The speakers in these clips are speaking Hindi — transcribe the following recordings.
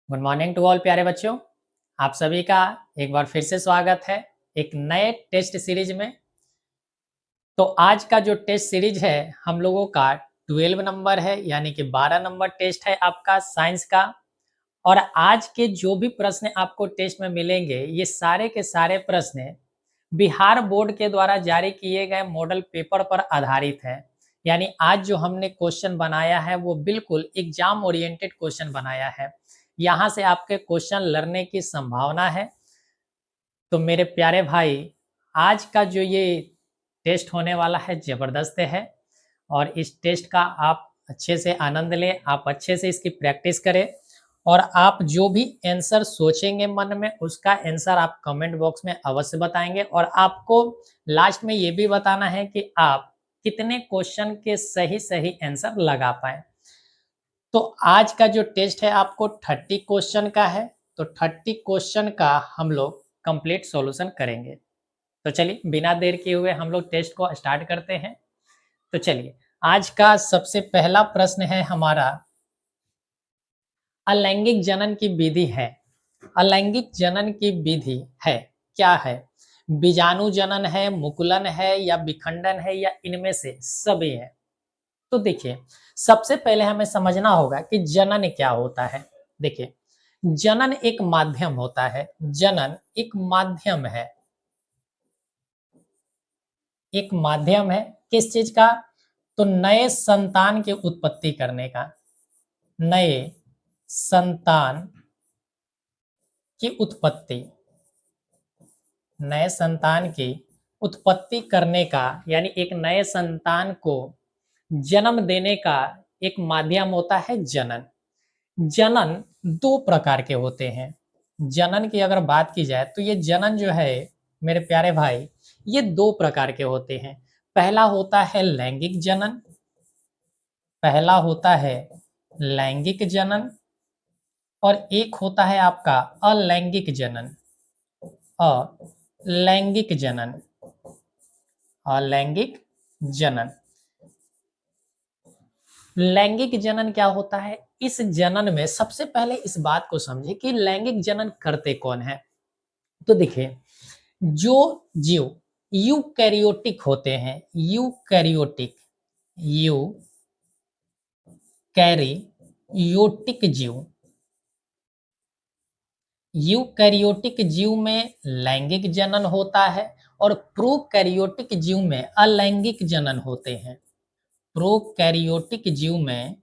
गुड मॉर्निंग टू ऑल प्यारे बच्चों। आप सभी का एक बार फिर से स्वागत है एक नए टेस्ट सीरीज में। तो आज का जो टेस्ट सीरीज है हम लोगों का 12 नंबर है, यानी कि 12 नंबर टेस्ट है आपका साइंस का। और आज के जो भी प्रश्न आपको टेस्ट में मिलेंगे ये सारे के सारे प्रश्न बिहार बोर्ड के द्वारा जारी किए गए मॉडल पेपर पर आधारित है। यानी आज जो हमने क्वेश्चन बनाया है वो बिल्कुल एग्जाम ओरिएंटेड क्वेश्चन बनाया है। यहाँ से आपके क्वेश्चन लड़ने की संभावना है। तो मेरे प्यारे भाई, आज का जो ये टेस्ट होने वाला है ज़बरदस्त है और इस टेस्ट का आप अच्छे से आनंद लें, आप अच्छे से इसकी प्रैक्टिस करें और आप जो भी आंसर सोचेंगे मन में उसका आंसर आप कमेंट बॉक्स में अवश्य बताएंगे। और आपको लास्ट में ये भी बताना है कि आप कितने क्वेश्चन के सही सही आंसर लगा पाए। तो आज का जो टेस्ट है आपको 30 क्वेश्चन का है। तो 30 क्वेश्चन का हम लोग कंप्लीट सॉल्यूशन करेंगे। तो चलिए बिना देर किए हुए हम लोग टेस्ट को स्टार्ट करते हैं। तो चलिए, आज का सबसे पहला प्रश्न है हमारा, अलैंगिक जनन की विधि है। अलैंगिक जनन की विधि है, क्या है? बीजाणु जनन है, मुकुलन है या विखंडन है या इनमें से सभी है? तो देखिए, सबसे पहले हमें समझना होगा कि जनन क्या होता है। देखिए, जनन एक माध्यम होता है। जनन एक माध्यम है। एक माध्यम है किस चीज का? तो नए संतान की उत्पत्ति करने का। नए संतान की उत्पत्ति, नए संतान की उत्पत्ति करने का, यानी एक नए संतान को जन्म देने का एक माध्यम होता है जनन। जनन दो प्रकार के होते हैं। जनन की अगर बात की जाए तो ये जनन जो है मेरे प्यारे भाई, ये दो प्रकार के होते हैं। पहला होता है लैंगिक जनन। पहला होता है लैंगिक जनन और एक होता है आपका अलैंगिक जनन। अलैंगिक जनन, अलैंगिक जनन। लैंगिक जनन क्या होता है? इस जनन में सबसे पहले इस बात को समझे कि लैंगिक जनन करते कौन है। तो देखिए, जो जीव यूकैरियोटिक होते हैं, यूकैरियोटिक, यूकैरियोटिक जीव, यूकैरियोटिक जीव में लैंगिक जनन होता है और प्रोकैरियोटिक जीव में अलैंगिक जनन होते हैं। प्रोकैरियोटिक जीव में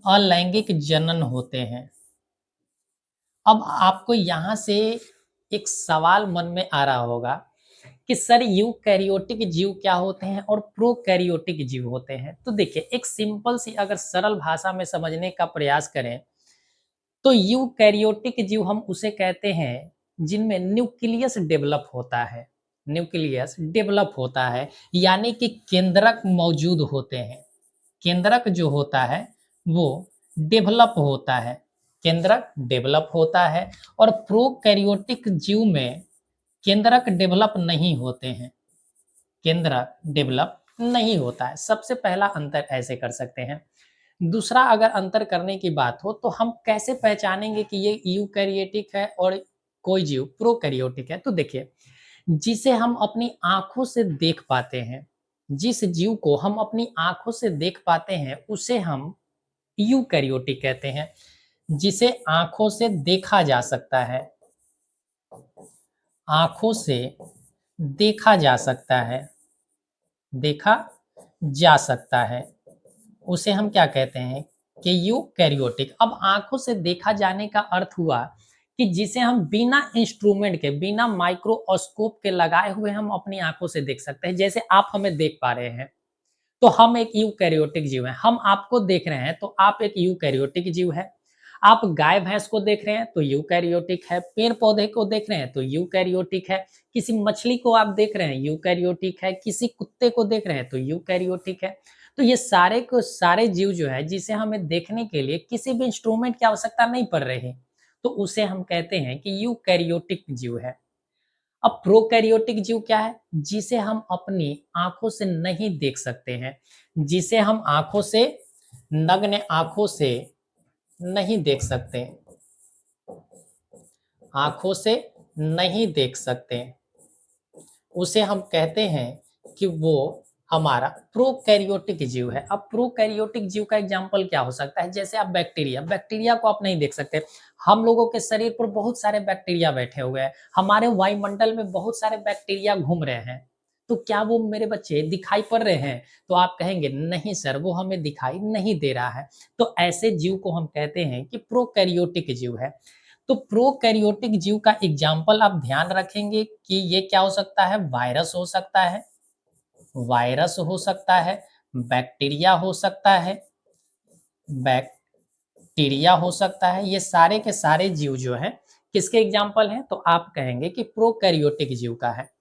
अलैंगिक जनन होते हैं। अब आपको यहाँ से एक सवाल मन में आ रहा होगा कि सर यूकैरियोटिक जीव क्या होते हैं और प्रोकैरियोटिक जीव होते हैं। तो देखिए, एक सिंपल सी अगर सरल भाषा में समझने का प्रयास करें तो यूकैरियोटिक जीव हम उसे कहते हैं जिनमें न्यूक्लियस डेवलप होता है। न्यूक्लियस डेवलप होता है, यानी कि केंद्रक मौजूद होते हैं। केंद्रक जो होता है वो डेवलप होता है, केंद्रक डेवलप होता है। और प्रोकैरियोटिक जीव में केंद्रक डेवलप नहीं होते हैं, केंद्रक डेवलप नहीं होता है। सबसे पहला अंतर ऐसे कर सकते हैं। दूसरा अगर अंतर करने की बात हो तो हम कैसे पहचानेंगे कि ये यूकैरियोटिक है और कोई जीव प्रोकैरियोटिक है? तो देखिए, जिसे हम अपनी आंखों से देख पाते हैं, जिस जीव को हम अपनी आंखों से देख पाते हैं उसे हम यूकैरियोटिक कहते हैं। जिसे आंखों से देखा जा सकता है, आंखों से देखा जा सकता है, देखा जा सकता है, उसे हम क्या कहते हैं कि यूकैरियोटिक। अब आंखों से देखा जाने का अर्थ हुआ कि जिसे हम बिना इंस्ट्रूमेंट के, बिना माइक्रोस्कोप के लगाए हुए हम अपनी आंखों से देख सकते हैं। जैसे आप हमें देख पा रहे हैं तो हम एक यूकैरियोटिक जीव हैं। हम आपको देख रहे हैं तो आप एक यूकैरियोटिक जीव है। आप गाय भैंस को देख रहे हैं तो यूकैरियोटिक है। पेड़ पौधे को देख रहे हैं तो यूकैरियोटिक है। किसी मछली को आप देख रहे हैं यूकैरियोटिक है। किसी कुत्ते को देख रहे हैं तो यूकैरियोटिक है। तो ये सारे को सारे जीव जो है जिसे हमें देखने के लिए किसी भी इंस्ट्रूमेंट की आवश्यकता नहीं पड़ रही, तो उसे हम कहते हैं कि यूकैरियोटिक जीव है। अब प्रोकैरियोटिक जीव क्या है? जिसे हम अपनी आंखों से नहीं देख सकते हैं, जिसे हम आंखों से, नग्न आंखों से नहीं देख सकते, आंखों से नहीं देख सकते, उसे हम कहते हैं कि वो हमारा प्रोकैरियोटिक जीव है। अब प्रोकैरियोटिक जीव का एग्जांपल क्या हो सकता है? जैसे आप बैक्टीरिया, बैक्टीरिया को आप नहीं देख सकते। हम लोगों के शरीर पर बहुत सारे बैक्टीरिया बैठे हुए हैं, हमारे वायुमंडल में बहुत सारे बैक्टीरिया घूम रहे हैं, तो क्या वो मेरे बच्चे दिखाई पड़ रहे हैं? तो आप कहेंगे नहीं सर, वो हमें दिखाई नहीं दे रहा है। तो ऐसे जीव को हम कहते हैं कि प्रोकैरियोटिक जीव है। तो प्रोकैरियोटिक जीव का एग्जाम्पल आप ध्यान रखेंगे कि ये क्या हो सकता है? वायरस हो सकता है, वायरस हो सकता है, बैक्टीरिया हो सकता है, बैक्टीरिया हो सकता है। ये सारे के सारे जीव जो हैं किसके एग्जाम्पल हैं? तो आप कहेंगे कि प्रोकैरियोटिक जीव का है।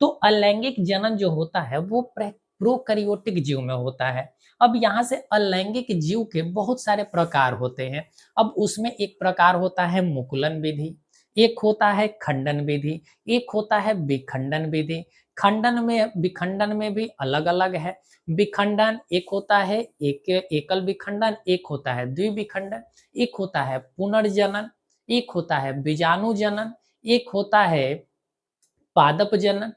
तो अलैंगिक जनन जो होता है वो प्रोकैरियोटिक जीव में होता है। अब यहाँ से अलैंगिक जीव के बहुत सारे प्रकार होते हैं। अब उसमें एक प्रकार होता है मुकुलन विधि, एक होता है खंडन विधि, एक होता है विखंडन विधि। खंडन में विखंडन में भी अलग अलग है। विखंडन एक होता है एक एकल विखंडन, एक होता है द्विविखंडन, एक होता है पुनर्जनन, एक होता है बीजाणु जनन, एक होता है पादप जनन।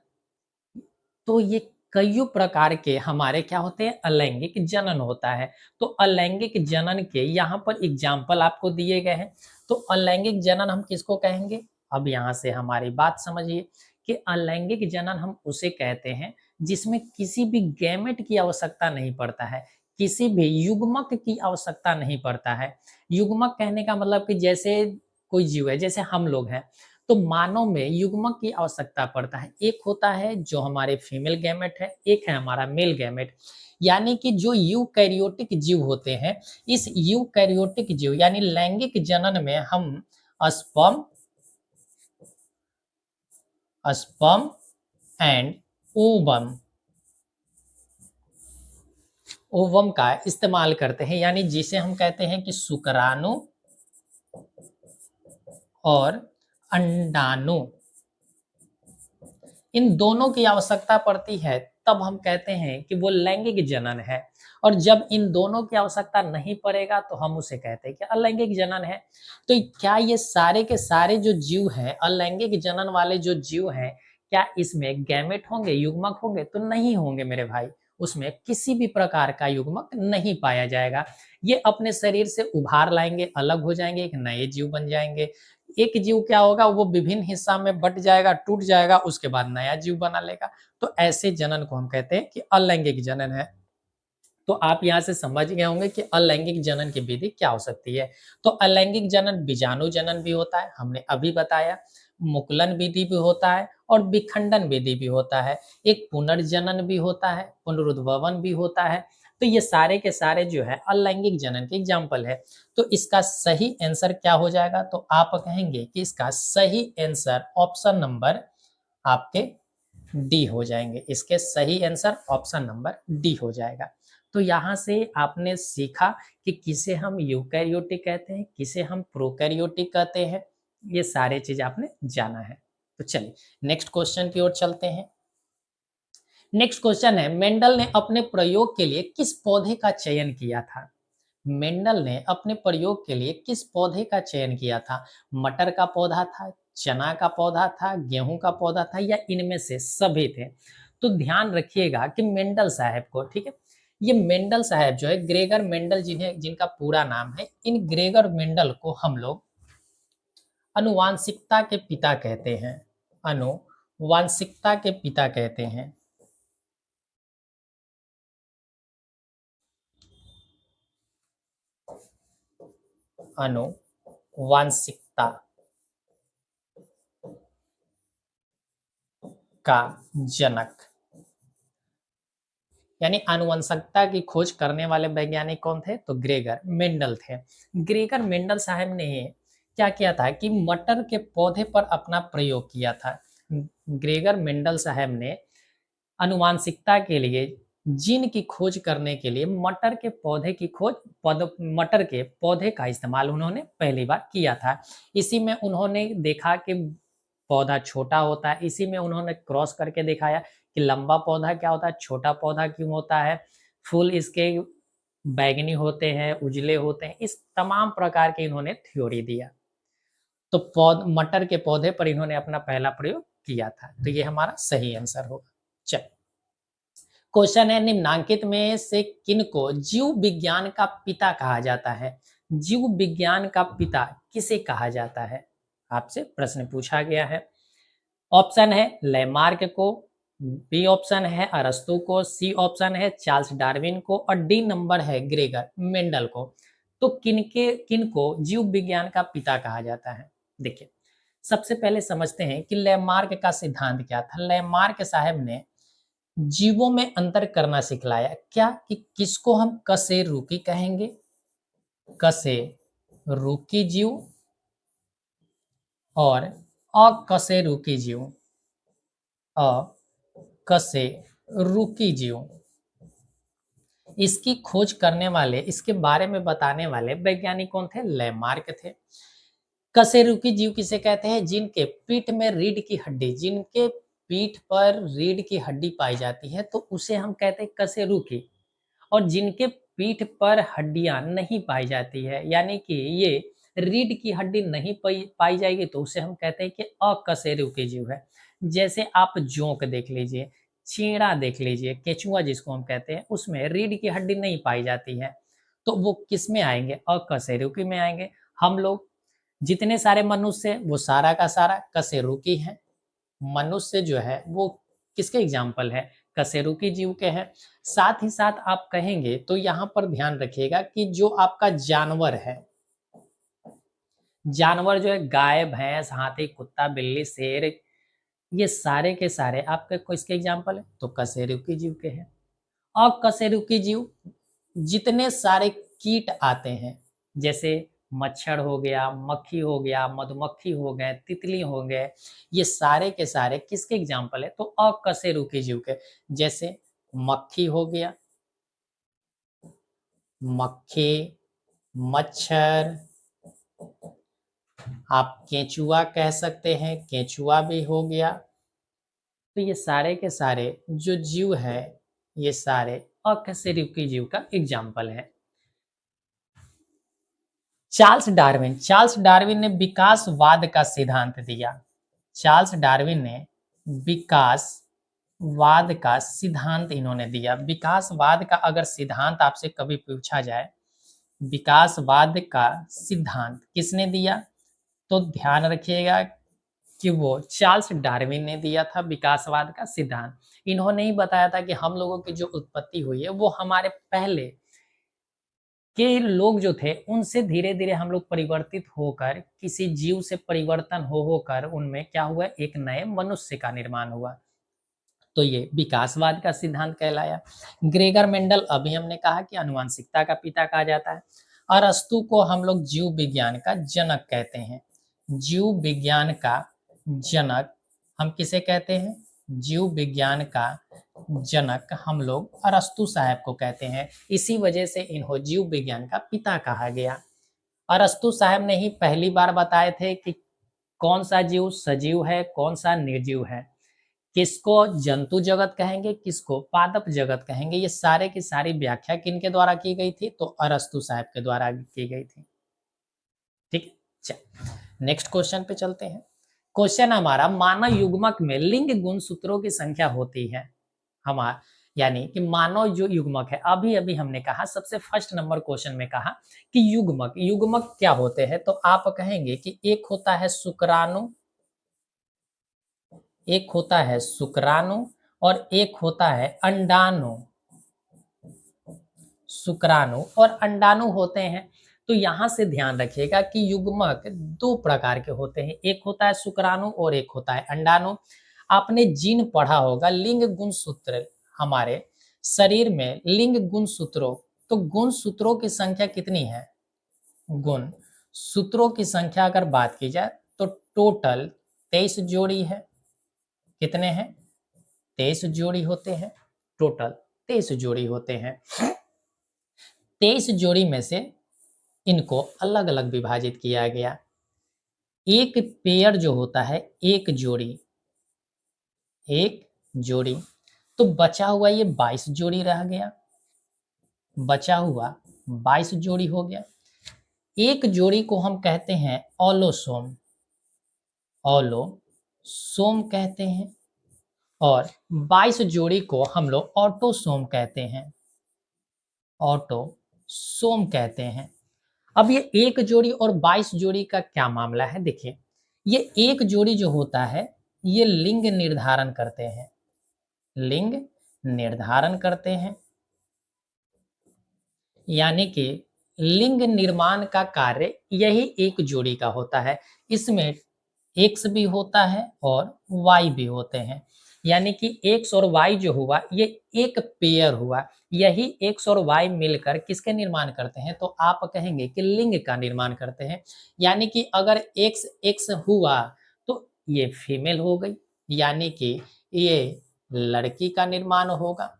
तो ये कईयों प्रकार के हमारे क्या होते हैं? अलैंगिक जनन होता है। तो अलैंगिक जनन के यहाँ पर एग्जाम्पल आपको दिए गए हैं। तो अलैंगिक जनन हम किसको कहेंगे? अब यहाँ से हमारी बात समझिए कि अलैंगिक जनन हम उसे कहते हैं जिसमें किसी भी गैमेट की आवश्यकता नहीं पड़ता है, किसी भी युग्मक की आवश्यकता नहीं पड़ता है। युग्मक कहने का मतलब कि जैसे कोई जीव है, जैसे हम लोग हैं, तो मानव में युग्मक की आवश्यकता पड़ता है। एक होता है जो हमारे फीमेल गैमेट है, एक है हमारा मेल गैमेट। यानी कि जो यूकैरियोटिक जीव होते हैं, इस यूकैरियोटिक जीव यानी लैंगिक जनन में हम sperm sperm and ovum ovum का इस्तेमाल करते हैं, यानी जिसे हम कहते हैं कि शुक्राणु और अंडाणु, इन दोनों की आवश्यकता पड़ती है, तब हम कहते हैं कि वो लैंगिक जनन है। और जब इन दोनों की आवश्यकता नहीं पड़ेगा तो हम उसे कहते हैं कि अलैंगिक जनन है। तो क्या ये सारे के सारे जो जीव हैं, अलैंगिक जनन वाले जो जीव हैं, क्या इसमें गैमेट होंगे, युग्मक होंगे? तो नहीं होंगे मेरे भाई। उसमें किसी भी प्रकार का युग्मक नहीं पाया जाएगा। ये अपने शरीर से उभार लाएंगे, अलग हो जाएंगे, एक नए जीव बन जाएंगे। एक जीव क्या होगा, वो विभिन्न हिस्सा में बट जाएगा, टूट जाएगा, उसके बाद नया जीव बना लेगा। तो ऐसे जनन को हम कहते हैं कि अलैंगिक जनन है। तो आप यहाँ से समझ गए होंगे कि अलैंगिक जनन की विधि क्या हो सकती है। तो अलैंगिक जनन बीजाणु जनन भी होता है, हमने अभी बताया, मुकुलन विधि भी होता है और विखंडन विधि भी होता है, एक पुनर्जनन भी होता है, पुनरुद्भवन भी होता है। तो ये सारे के सारे जो है अलैंगिक जनन के एग्जाम्पल है। तो इसका सही आंसर क्या हो जाएगा? तो आप कहेंगे कि इसका सही आंसर ऑप्शन नंबर आपके डी हो जाएंगे। इसके सही आंसर ऑप्शन नंबर डी हो जाएगा। तो यहाँ से आपने सीखा कि किसे हम यूकैरियोटिक कहते हैं, किसे हम प्रोकैरियोटिक कहते हैं। ये सारे चीज आपने जाना है। तो चलिए नेक्स्ट क्वेश्चन की ओर चलते हैं। नेक्स्ट क्वेश्चन है, मेंडल ने अपने प्रयोग के लिए किस पौधे का चयन किया था? मेंडल ने अपने प्रयोग के लिए किस पौधे का चयन किया था? मटर का पौधा था, चना का पौधा था, गेहूं का पौधा था, या इनमें से सभी थे? तो ध्यान रखिएगा कि मेंडल साहब को, ठीक है, ये मेंडल साहब जो है, ग्रेगर मेंडल जिन्हें जिनका पूरा नाम है, इन ग्रेगर मेंडल को हम लोग अनुवांशिकता के पिता कहते हैं। अनुवांशिकता के पिता कहते हैं। अनुवांशिकता का जनक, यानी आनुवंशिकता की खोज करने वाले वैज्ञानिक कौन थे? तो ग्रेगर मेंडल थे। ग्रेगर मेंडल साहब ने क्या किया था कि मटर के पौधे पर अपना प्रयोग किया था। ग्रेगर मेंडल साहब ने आनुवंशिकता के लिए जीन की खोज करने के लिए मटर के पौधे की खोज, मटर के पौधे का इस्तेमाल उन्होंने पहली बार किया था। इसी में उन्होंने देखा कि पौधा छोटा होता है, इसी में उन्होंने क्रॉस करके दिखाया कि लंबा पौधा क्या होता है, छोटा पौधा क्यों होता है, फूल इसके बैंगनी होते हैं, उजले होते हैं, इस तमाम प्रकार के इन्होंने थ्योरी दिया। तो मटर के पौधे पर इन्होंने अपना पहला प्रयोग किया था। तो ये हमारा सही आंसर होगा। चल, क्वेश्चन है, निम्नांकित में से किनको जीव विज्ञान का पिता कहा जाता है? जीव विज्ञान का पिता किसे कहा जाता है? आपसे प्रश्न पूछा गया है। ऑप्शन है लेमार्क को, बी ऑप्शन है अरस्तु को, सी ऑप्शन है चार्ल्स डार्विन को और डी नंबर है ग्रेगर मेंडल को। तो किनको जीव विज्ञान का पिता कहा जाता है? देखिए, सबसे पहले समझते हैं कि लेमार्क का सिद्धांत क्या था। लेमार्क साहब ने जीवों में अंतर करना सिखलाया। क्या कि किसको हम कशेरुकी कहेंगे, कशेरुकी जीव और अकशेरुकी जीव, अकशेरुकी जीव। इसकी खोज करने वाले, इसके बारे में बताने वाले वैज्ञानिक कौन थे? लेमार्क थे। कशेरुकी जीव किसे कहते हैं? जिनके पीठ में रीढ़ की हड्डी, जिनके पीठ पर रीढ़ की हड्डी पाई जाती है तो उसे हम कहते हैं कशेरुकी। और जिनके पीठ पर हड्डियां नहीं पाई जाती है, यानी कि ये रीढ़ की हड्डी नहीं पाई जाएगी, तो उसे हम कहते हैं कि अकशेरुकी जीव है। जैसे आप जोंक देख लीजिए, चींड़ा देख लीजिए, केचुआ जिसको हम कहते हैं, उसमें रीढ़ की हड्डी नहीं पाई जाती है, तो वो किस में आएंगे? अकशेरुकी में आएंगे। हम लोग जितने सारे मनुष्य हैं वो सारा का सारा कशेरुकी है। मनुष्य जो है वो किसके एग्जाम्पल है? कशेरुकी जीव के हैं। साथ ही साथ आप कहेंगे तो यहाँ पर ध्यान रखिएगा कि जो आपका जानवर है, जानवर जो है गाय, भैंस, हाथी, कुत्ता, बिल्ली, शेर, ये सारे के सारे आपके किसके एग्जाम्पल है? तो कशेरुकी जीव के हैं। और कशेरुकी जीव जितने सारे कीट आते हैं, जैसे मच्छर हो गया, मक्खी हो गया, मधुमक्खी हो गए, तितली हो गए, ये सारे के सारे किसके एग्जाम्पल है? तो अकशेरुकी जीव के। जैसे मक्खी हो गया, मक्खी, मच्छर, आप केंचुआ कह सकते हैं, केंचुआ भी हो गया। तो ये सारे के सारे जो जीव है, ये सारे अकशेरुकी जीव का एग्जाम्पल है। चार्ल्स डार्विन ने विकासवाद का सिद्धांत दिया। चार्ल्स डार्विन ने विकासवाद का सिद्धांत इन्होंने दिया। विकासवाद का अगर सिद्धांत आपसे कभी पूछा जाए, विकासवाद का सिद्धांत किसने दिया, तो ध्यान रखिएगा कि वो चार्ल्स डार्विन ने दिया था विकासवाद का सिद्धांत। इन्होंने ही बताया था कि हम लोगों की जो उत्पत्ति हुई है वो हमारे पहले के लोग जो थे उनसे धीरे धीरे हम लोग परिवर्तित होकर किसी जीव से परिवर्तन हो होकर उनमें क्या हुआ? एक नए मनुष्य का निर्माण हुआ। तो ये विकासवाद का सिद्धांत कहलाया। ग्रेगर मेंडल, अभी हमने कहा कि आनुवंशिकता का पिता कहा जाता है। अरस्तु को हम लोग जीव विज्ञान का जनक कहते हैं। जीव विज्ञान का जनक हम किसे कहते हैं? जीव विज्ञान का जनक हम लोग अरस्तु साहब को कहते हैं। इसी वजह से इन्हों जीव विज्ञान का पिता कहा गया। अरस्तु साहब ने ही पहली बार बताए थे कि कौन सा जीव सजीव है, कौन सा निर्जीव है, किसको जंतु जगत कहेंगे, किसको पादप जगत कहेंगे। ये सारे की सारी व्याख्या किनके द्वारा की गई थी? तो अरस्तु साहब के द्वारा की गई थी। ठीक है, चल नेक्स्ट क्वेश्चन पे चलते हैं। क्वेश्चन हमारा, मानव युग्मक में लिंग गुणसूत्रों की संख्या होती है। हमारा यानी कि मानव जो युग्मक है, अभी अभी हमने कहा सबसे फर्स्ट नंबर क्वेश्चन में कहा कि युग्मक, युग्मक क्या होते हैं? तो आप कहेंगे कि एक होता है शुक्राणु, एक होता है शुक्राणु और एक होता है अंडाणु। शुक्राणु और अंडाणु होते हैं। तो यहां से ध्यान रखिएगा कि युग्मक दो प्रकार के होते हैं, एक होता है शुक्राणु और एक होता है अंडाणु। आपने जीन पढ़ा होगा, लिंग गुणसूत्र, हमारे शरीर में लिंग गुणसूत्रों, तो गुणसूत्रों की संख्या कितनी है? गुण सूत्रों की संख्या अगर बात की जाए तो टोटल 23 जोड़ी है। कितने हैं? 23 जोड़ी होते हैं। टोटल 23 जोड़ी होते हैं। 23 जोड़ी में से इनको अलग अलग विभाजित किया गया। एक पेयर जो होता है, एक जोड़ी, एक जोड़ी, तो बचा हुआ ये 22 जोड़ी रह गया। बचा हुआ 22 जोड़ी हो गया। एक जोड़ी को हम कहते हैं ऑलोसोम, ऑलोसोम कहते हैं, और 22 जोड़ी को हम लोग ऑटोसोम कहते हैं, ऑटोसोम कहते हैं। अब ये एक जोड़ी और 22 जोड़ी का क्या मामला है, देखिए ये एक जोड़ी जो होता है ये लिंग निर्धारण करते हैं, लिंग निर्धारण करते हैं, यानी कि लिंग निर्माण का कार्य यही एक जोड़ी का होता है। इसमें एक्स भी होता है और वाई भी होते हैं, यानी कि एक्स और वाई जो हुआ ये एक पेयर हुआ। यही एक्स और वाई मिलकर किसके निर्माण करते हैं, तो आप कहेंगे कि लिंग का निर्माण करते हैं। यानी कि अगर एक्स एक्स हुआ तो ये फीमेल हो गई, यानी कि ये लड़की का निर्माण होगा।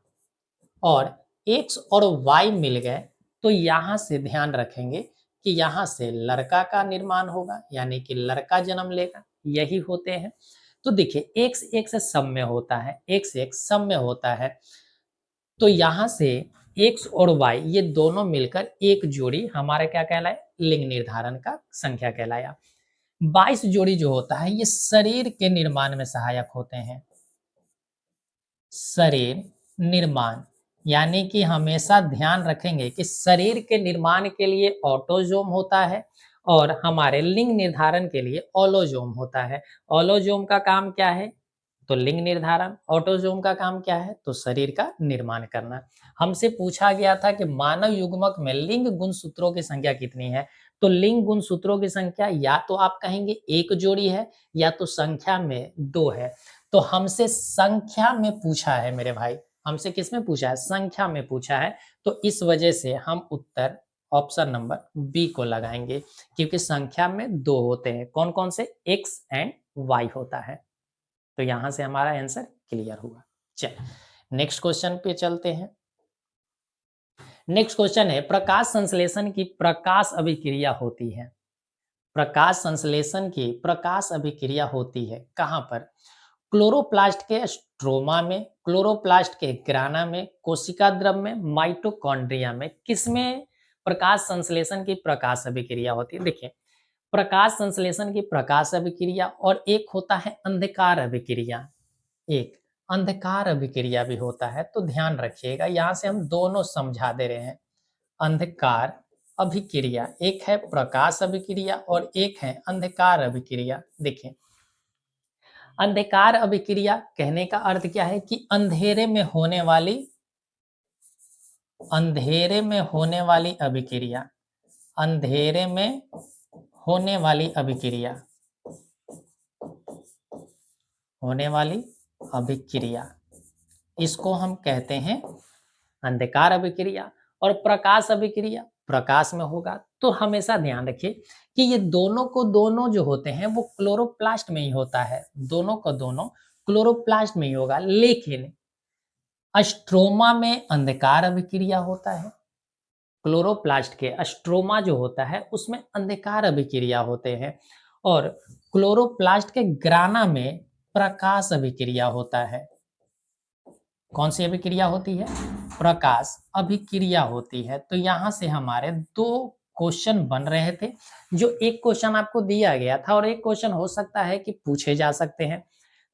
और एक्स और वाई मिल गए तो यहाँ से ध्यान रखेंगे कि यहाँ से लड़का का निर्माण होगा, यानी कि लड़का जन्म लेगा, यही होते हैं। तो देखिए एक्स एक्स सब में होता है, एक्स एक्स सब में होता है, तो यहाँ से एक्स और वाई ये दोनों मिलकर एक जोड़ी हमारा क्या कहलाए, लिंग निर्धारण का संख्या कहलाया। 22 जोड़ी जो होता है ये शरीर के निर्माण में सहायक होते हैं, शरीर निर्माण, यानी कि हमेशा ध्यान रखेंगे कि शरीर के निर्माण के लिए ऑटोजोम होता है और हमारे लिंग निर्धारण के लिए ऑलोजोम होता है। ऑलोजोम का काम क्या है, तो लिंग निर्धारण। ऑटोजोम का काम क्या है, तो शरीर का निर्माण करना। हमसे पूछा गया था कि मानव युग्मक में लिंग गुणसूत्रों की संख्या कितनी है, तो लिंग गुणसूत्रों की संख्या या तो आप कहेंगे एक जोड़ी है या तो संख्या में दो है। तो हमसे संख्या में पूछा है मेरे भाई, हमसे किस में पूछा है, संख्या में पूछा है। तो इस वजह से हम उत्तर ऑप्शन नंबर बी को लगाएंगे, क्योंकि संख्या में दो होते हैं, कौन कौन से, एक्स एंड वाई होता है। तो यहां से हमारा आंसर क्लियर हुआ। चल नेक्स्ट क्वेश्चन पे चलते हैं। नेक्स्ट क्वेश्चन है, प्रकाश संश्लेषण की प्रकाश अभिक्रिया होती है, प्रकाश संश्लेषण की प्रकाश अभिक्रिया होती है कहां पर, क्लोरोप्लास्ट के स्ट्रोमा में, क्लोरोप्लास्ट के ग्राना में, कोशिका द्रव में, माइटोकॉन्ड्रिया में, किसमें प्रकाश संश्लेषण की प्रकाश अभिक्रिया होती है। देखिए प्रकाश संश्लेषण की प्रकाश अभिक्रिया और एक होता है अंधकार अभिक्रिया, एक अंधकार अभिक्रिया भी होता है। तो ध्यान रखिएगा, यहां से हम दोनों समझा दे रहे हैं। अंधकार अभिक्रिया, एक है प्रकाश अभिक्रिया और एक है अंधकार अभिक्रिया। देखिए अंधकार अभिक्रिया कहने का अर्थ क्या है कि अंधेरे में होने वाली, अंधेरे में होने वाली अभिक्रिया, अंधेरे में होने वाली अभिक्रिया, होने वाली अभिक्रिया, इसको हम कहते हैं अंधकार अभिक्रिया। और प्रकाश अभिक्रिया प्रकाश में होगा। तो हमेशा ध्यान रखिए कि ये दोनों को दोनों जो होते हैं वो क्लोरोप्लास्ट में ही होता है, दोनों को दोनों क्लोरोप्लास्ट में ही होगा। लेकिन स्ट्रोमा में अंधकार अभिक्रिया होता है, क्लोरोप्लास्ट के स्ट्रोमा जो होता है उसमें अंधकार अभिक्रिया होते हैं, और क्लोरोप्लास्ट के ग्राना में प्रकाश अभिक्रिया होता है। कौन सी अभिक्रिया होती है, प्रकाश अभिक्रिया होती है। तो यहां से हमारे दो क्वेश्चन बन रहे थे, जो एक क्वेश्चन आपको दिया गया था और एक क्वेश्चन हो सकता है कि पूछे जा सकते हैं।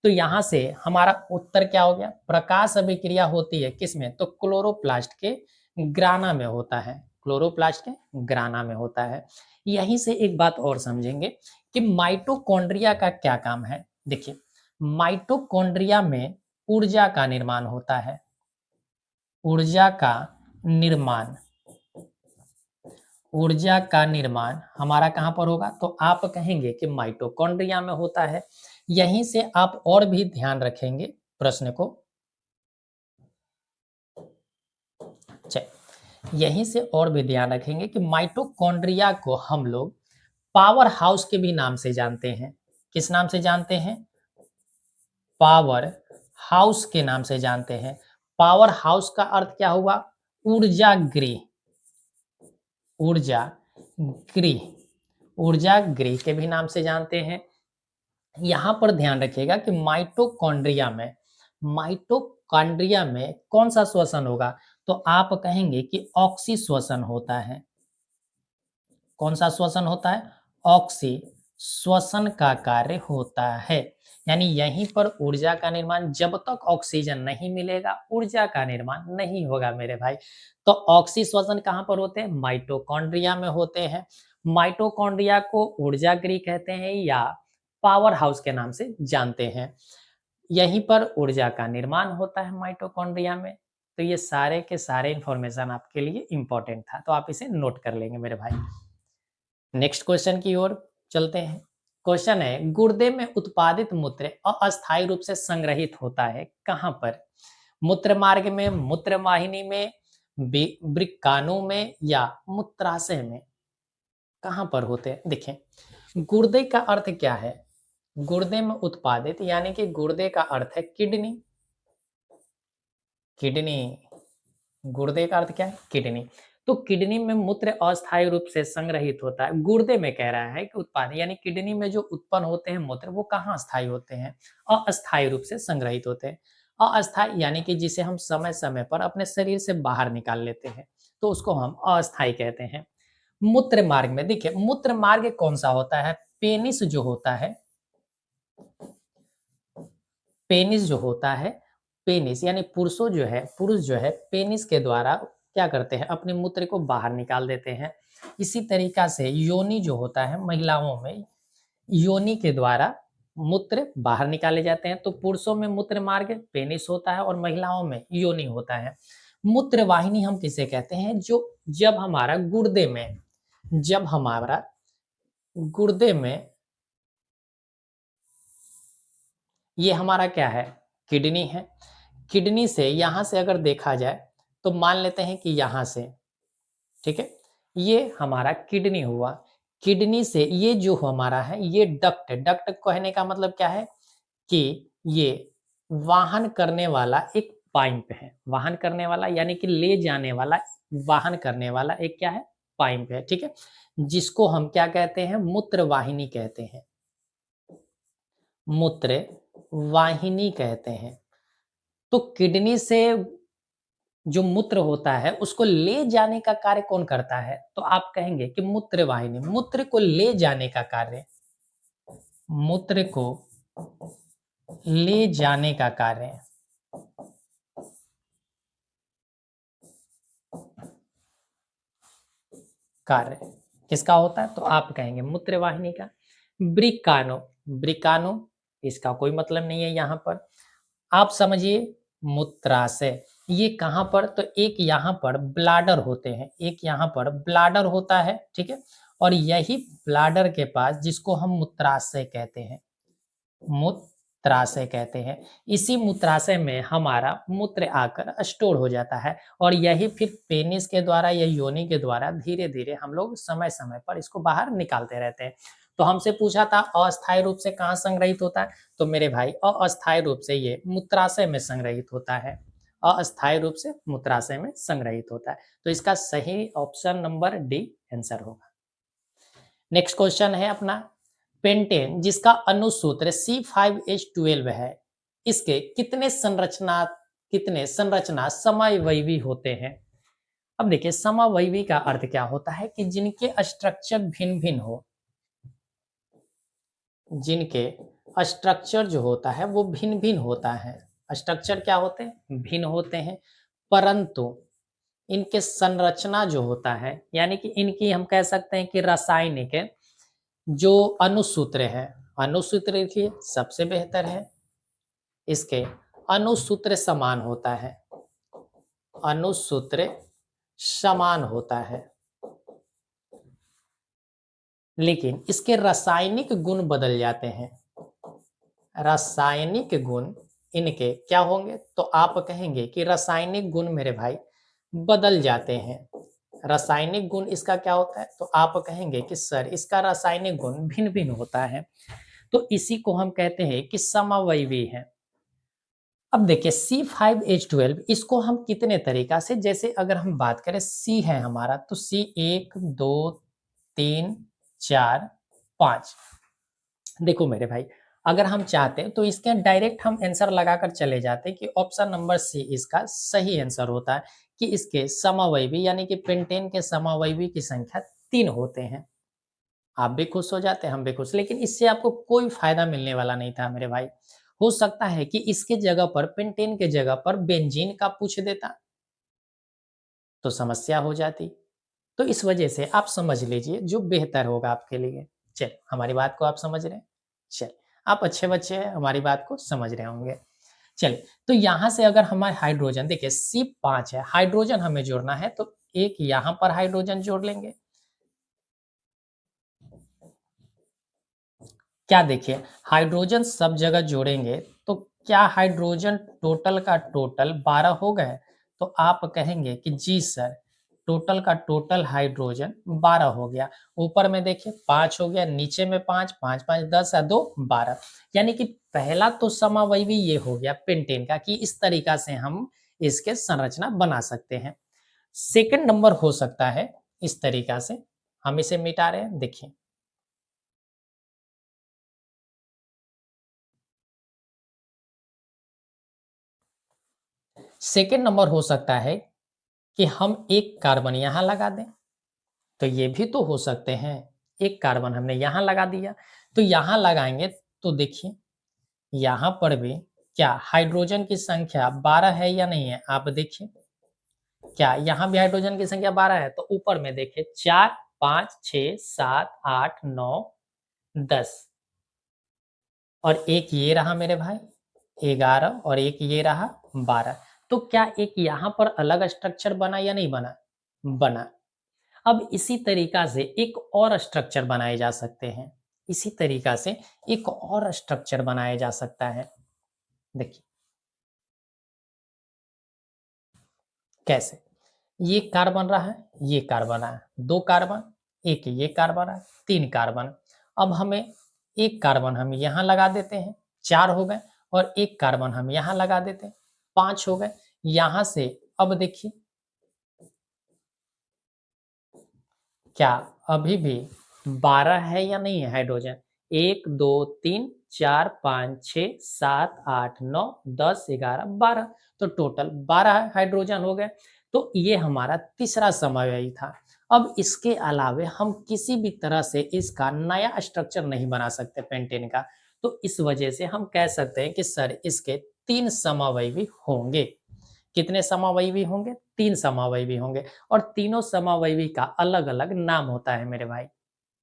तो यहां से हमारा उत्तर क्या हो गया, प्रकाश अभिक्रिया होती है किसमें, तो क्लोरोप्लास्ट के ग्राना में होता है, क्लोरोप्लास्ट के ग्राना में होता है। यहीं से एक बात और समझेंगे कि माइटोकॉन्ड्रिया का क्या काम है। देखिए माइटोकॉन्ड्रिया में ऊर्जा का निर्माण होता है, ऊर्जा का निर्माण, ऊर्जा का निर्माण हमारा कहां पर होगा, तो आप कहेंगे कि माइटोकॉन्ड्रिया में होता है। यहीं से आप और भी ध्यान रखेंगे प्रश्न को, यहीं से और भी ध्यान रखेंगे कि माइटोकॉन्ड्रिया को हम लोग पावर हाउस के भी नाम से जानते हैं। किस नाम से जानते हैं, पावर हाउस के नाम से जानते हैं। पावर हाउस का अर्थ क्या हुआ, ऊर्जा गृह, ऊर्जा गृह, ऊर्जा गृह के भी नाम से जानते हैं। यहां पर ध्यान रखिएगा कि माइटोकॉन्ड्रिया में, माइटोकॉन्ड्रिया में कौन सा श्वसन होगा, तो आप कहेंगे कि ऑक्सी श्वसन होता है। कौन सा श्वसन होता है? ऑक्सी श्वसन का कार्य होता है। यानी यहीं पर ऊर्जा का निर्माण, जब तक ऑक्सीजन नहीं मिलेगा ऊर्जा का निर्माण नहीं होगा मेरे भाई। तो ऑक्सी श्वसन कहाँ पर होते हैं? माइटोकॉन्ड्रिया में होते हैं। माइटोकॉन्ड्रिया को ऊर्जा गृह कहते हैं या पावर हाउस के नाम से जानते हैं। यहीं पर ऊर्जा का निर्माण होता है माइटोकॉन्ड्रिया में। तो ये सारे के सारे इंफॉर्मेशन आपके लिए इंपॉर्टेंट था, तो आप इसे नोट कर लेंगे मेरे भाई। नेक्स्ट क्वेश्चन की ओर चलते हैं। क्वेश्चन है, गुर्दे में उत्पादित मूत्र अस्थायी रूप से संग्रहित होता है कहाँ पर? मूत्र मार्ग में, मूत्र वाहिनी में, वृक्काणु में या मूत्राशय में? कहाँ पर होते हैं? देखें, गुर्दे का अर्थ क्या है? गुर्दे में उत्पादित यानी कि गुर्दे का अर्थ है किडनी। किडनी, गुर्दे का अर्थ क्या है? किडनी। तो किडनी में मूत्र अस्थायी रूप से संग्रहित होता है। गुर्दे में कह रहा है कि उत्पादन, यानी किडनी में जो उत्पन्न होते हैं मूत्र वो कहाँ स्थायी होते हैं? अस्थायी रूप से संग्रहित होते हैं। अस्थायी यानी कि जिसे हम समय समय पर अपने शरीर से बाहर निकाल लेते हैं, तो उसको हम अस्थायी कहते हैं। मूत्र मार्ग में, देखिए मूत्र मार्ग कौन सा होता है? पेनिस जो होता है, पेनिस जो होता है, पेनिस यानी पुरुषों जो है, पुरुष जो है पेनिस के द्वारा क्या करते हैं? अपने मूत्र को बाहर निकाल देते हैं। इसी तरीका से योनि जो होता है महिलाओं में, योनि के द्वारा मूत्र बाहर निकाले जाते हैं। तो पुरुषों में मूत्र मार्ग पेनिस होता है और महिलाओं में योनि होता है। मूत्र वाहिनी हम किसे कहते हैं? जो जब हमारा गुर्दे में, जब हमारा गुर्दे में, ये हमारा क्या है? किडनी है। किडनी से यहाँ से अगर देखा जाए तो मान लेते हैं कि यहाँ से, ठीक है, ये हमारा किडनी हुआ। किडनी से ये जो हमारा है ये डक्ट है। डक्ट कहने का मतलब क्या है? कि ये वाहन करने वाला एक पाइप है। वाहन करने वाला यानी कि ले जाने वाला, वाहन करने वाला एक क्या है? पाइप है, ठीक है, जिसको हम क्या कहते हैं? मूत्र वाहिनी कहते हैं। मूत्र वाहिनी कहते हैं। तो किडनी से जो मूत्र होता है उसको ले जाने का कार्य कौन करता है? तो आप कहेंगे कि मूत्र वाहिनी। मूत्र को ले जाने का कार्य, मूत्र को ले जाने का कार्य कार्य किसका होता है? तो आप कहेंगे मूत्र वाहिनी का। ब्रिकानो, ब्रिकानो इसका कोई मतलब नहीं है यहाँ पर। आप समझिए मूत्राशय, ये कहाँ पर? तो एक यहाँ पर ब्लाडर होते हैं, एक यहाँ पर ब्लाडर होता है, ठीक है, और यही ब्लाडर के पास जिसको हम मूत्राशय कहते हैं, मूत्राशय कहते हैं, इसी मूत्राशय में हमारा मूत्र आकर स्टोर हो जाता है और यही फिर पेनिस के द्वारा या योनि के द्वारा धीरे धीरे हम लोग समय समय पर इसको बाहर निकालते रहते हैं। तो हमसे पूछा था अस्थायी रूप से कहाँ संग्रहित होता है? तो मेरे भाई अस्थायी रूप से ये मूत्राशय में संग्रहित होता है। अस्थायी रूप से मूत्राशय में संग्रहित होता है। तो इसका सही ऑप्शन नंबर डी आंसर होगा। नेक्स्ट क्वेश्चन है अपना, पेंटेन जिसका अनुसूत्र C5H12 है, इसके कितने संरचना समवयवी होते हैं? अब देखिए समवयवी का अर्थ क्या होता है? कि जिनके स्ट्रक्चर भिन्न भिन्न हो, जिनके स्ट्रक्चर जो होता है वो भिन्न भिन्न होता है। स्ट्रक्चर क्या होते हैं? भिन्न होते हैं, परंतु इनके संरचना जो होता है, यानी कि इनकी हम कह सकते हैं कि रासायनिक जो अनुसूत्र है, अनुसूत्र देखिए सबसे बेहतर है, इसके अनुसूत्र समान होता है, अनुसूत्र समान होता है, लेकिन इसके रासायनिक गुण बदल जाते हैं। रासायनिक गुण इनके क्या होंगे? तो आप कहेंगे कि रासायनिक गुण मेरे भाई बदल जाते हैं। रासायनिक गुण इसका क्या होता है? तो आप कहेंगे कि सर इसका रासायनिक गुण भिन्न भिन्न होता है। तो इसी को हम कहते हैं कि समवयवी है। अब देखिए C5H12 इसको हम कितने तरीका से, जैसे अगर हम बात करें C है हमारा, तो C 1 2 3 4 5। देखो मेरे भाई, अगर हम चाहते हैं तो इसके डायरेक्ट हम आंसर लगाकर चले जाते हैं कि ऑप्शन नंबर सी इसका सही आंसर होता है। कि इसके समावयवी यानी कि पेंटेन के समावयवी की संख्या 3 होते हैं। आप भी खुश हो जाते, हम भी खुश, लेकिन इससे आपको कोई फ़ायदा मिलने वाला नहीं था मेरे भाई। हो सकता है कि इसके जगह पर पेंटेन के जगह पर बेंजीन का पूछ देता, तो समस्या हो जाती। तो इस वजह से आप समझ लीजिए जो बेहतर होगा आपके लिए। चलिए, हमारी बात को आप समझ रहे हैं? चलिए, आप अच्छे बच्चे हैं, हमारी बात को समझ रहे होंगे। चलिए, तो यहाँ से अगर हमारे हाइड्रोजन देखिए C5 है, हाइड्रोजन हमें जोड़ना है तो एक यहाँ पर हाइड्रोजन जोड़ लेंगे। क्या देखिए, हाइड्रोजन सब जगह जोड़ेंगे तो क्या हाइड्रोजन टोटल का टोटल 12 हो गए? तो आप कहेंगे कि जी सर, टोटल का टोटल हाइड्रोजन 12 हो गया। ऊपर में देखिए 5 हो गया, नीचे में 5, 5 5 10 और 2 12। यानी कि पहला तो समावयवी ये हो गया पेंटेन का कि इस तरीका से हम इसके संरचना बना सकते हैं। सेकंड नंबर हो सकता है इस तरीका से, हम इसे मिटा रहे हैं, देखिए। सेकंड नंबर हो सकता है कि हम एक कार्बन यहाँ लगा दें, तो ये भी तो हो सकते हैं। एक कार्बन हमने यहाँ लगा दिया, तो यहाँ लगाएँगे तो देखिए, यहाँ पर भी क्या हाइड्रोजन की संख्या 12 है या नहीं है? आप देखिए, क्या यहाँ भी हाइड्रोजन की संख्या 12 है? तो ऊपर में देखिए 4, 5, 6, 7, 8, 9, 10 और एक ये रहा मेरे भाई 11 और एक ये रहा 12। तो क्या एक यहाँ पर अलग स्ट्रक्चर बना या नहीं बना? बना। अब इसी तरीका से एक और स्ट्रक्चर बनाए जा सकते हैं। इसी तरीका से एक और स्ट्रक्चर बनाया जा सकता है। देखिए, कैसे? ये कार्बन रहा है, ये कार्बन आया, 2 कार्बन, एक ये कार्बन आया, 3 कार्बन। अब हमें एक कार्बन हम यहाँ लगा देते हैं, 4 हो गए और एक कार्बन हम यहाँ लगा देते हैं, 5 हो गए। यहाँ से अब देखिए, क्या अभी भी 12 है या नहीं है हाइड्रोजन? 1, 2, 3, 4, 5, 6, 7, 8, 9, 10, 11, 12 तो टोटल 12 हाइड्रोजन हो गए। तो ये हमारा तीसरा समवायी था। अब इसके अलावे हम किसी भी तरह से इसका नया स्ट्रक्चर नहीं बना सकते पेंटेन का। तो इस वजह से हम कह सकते हैं कि सर इसके 3 समवायवी होंगे। कितने समावयवी होंगे? 3 समावयवी होंगे और तीनों समावयवी का अलग-अलग नाम होता है मेरे भाई।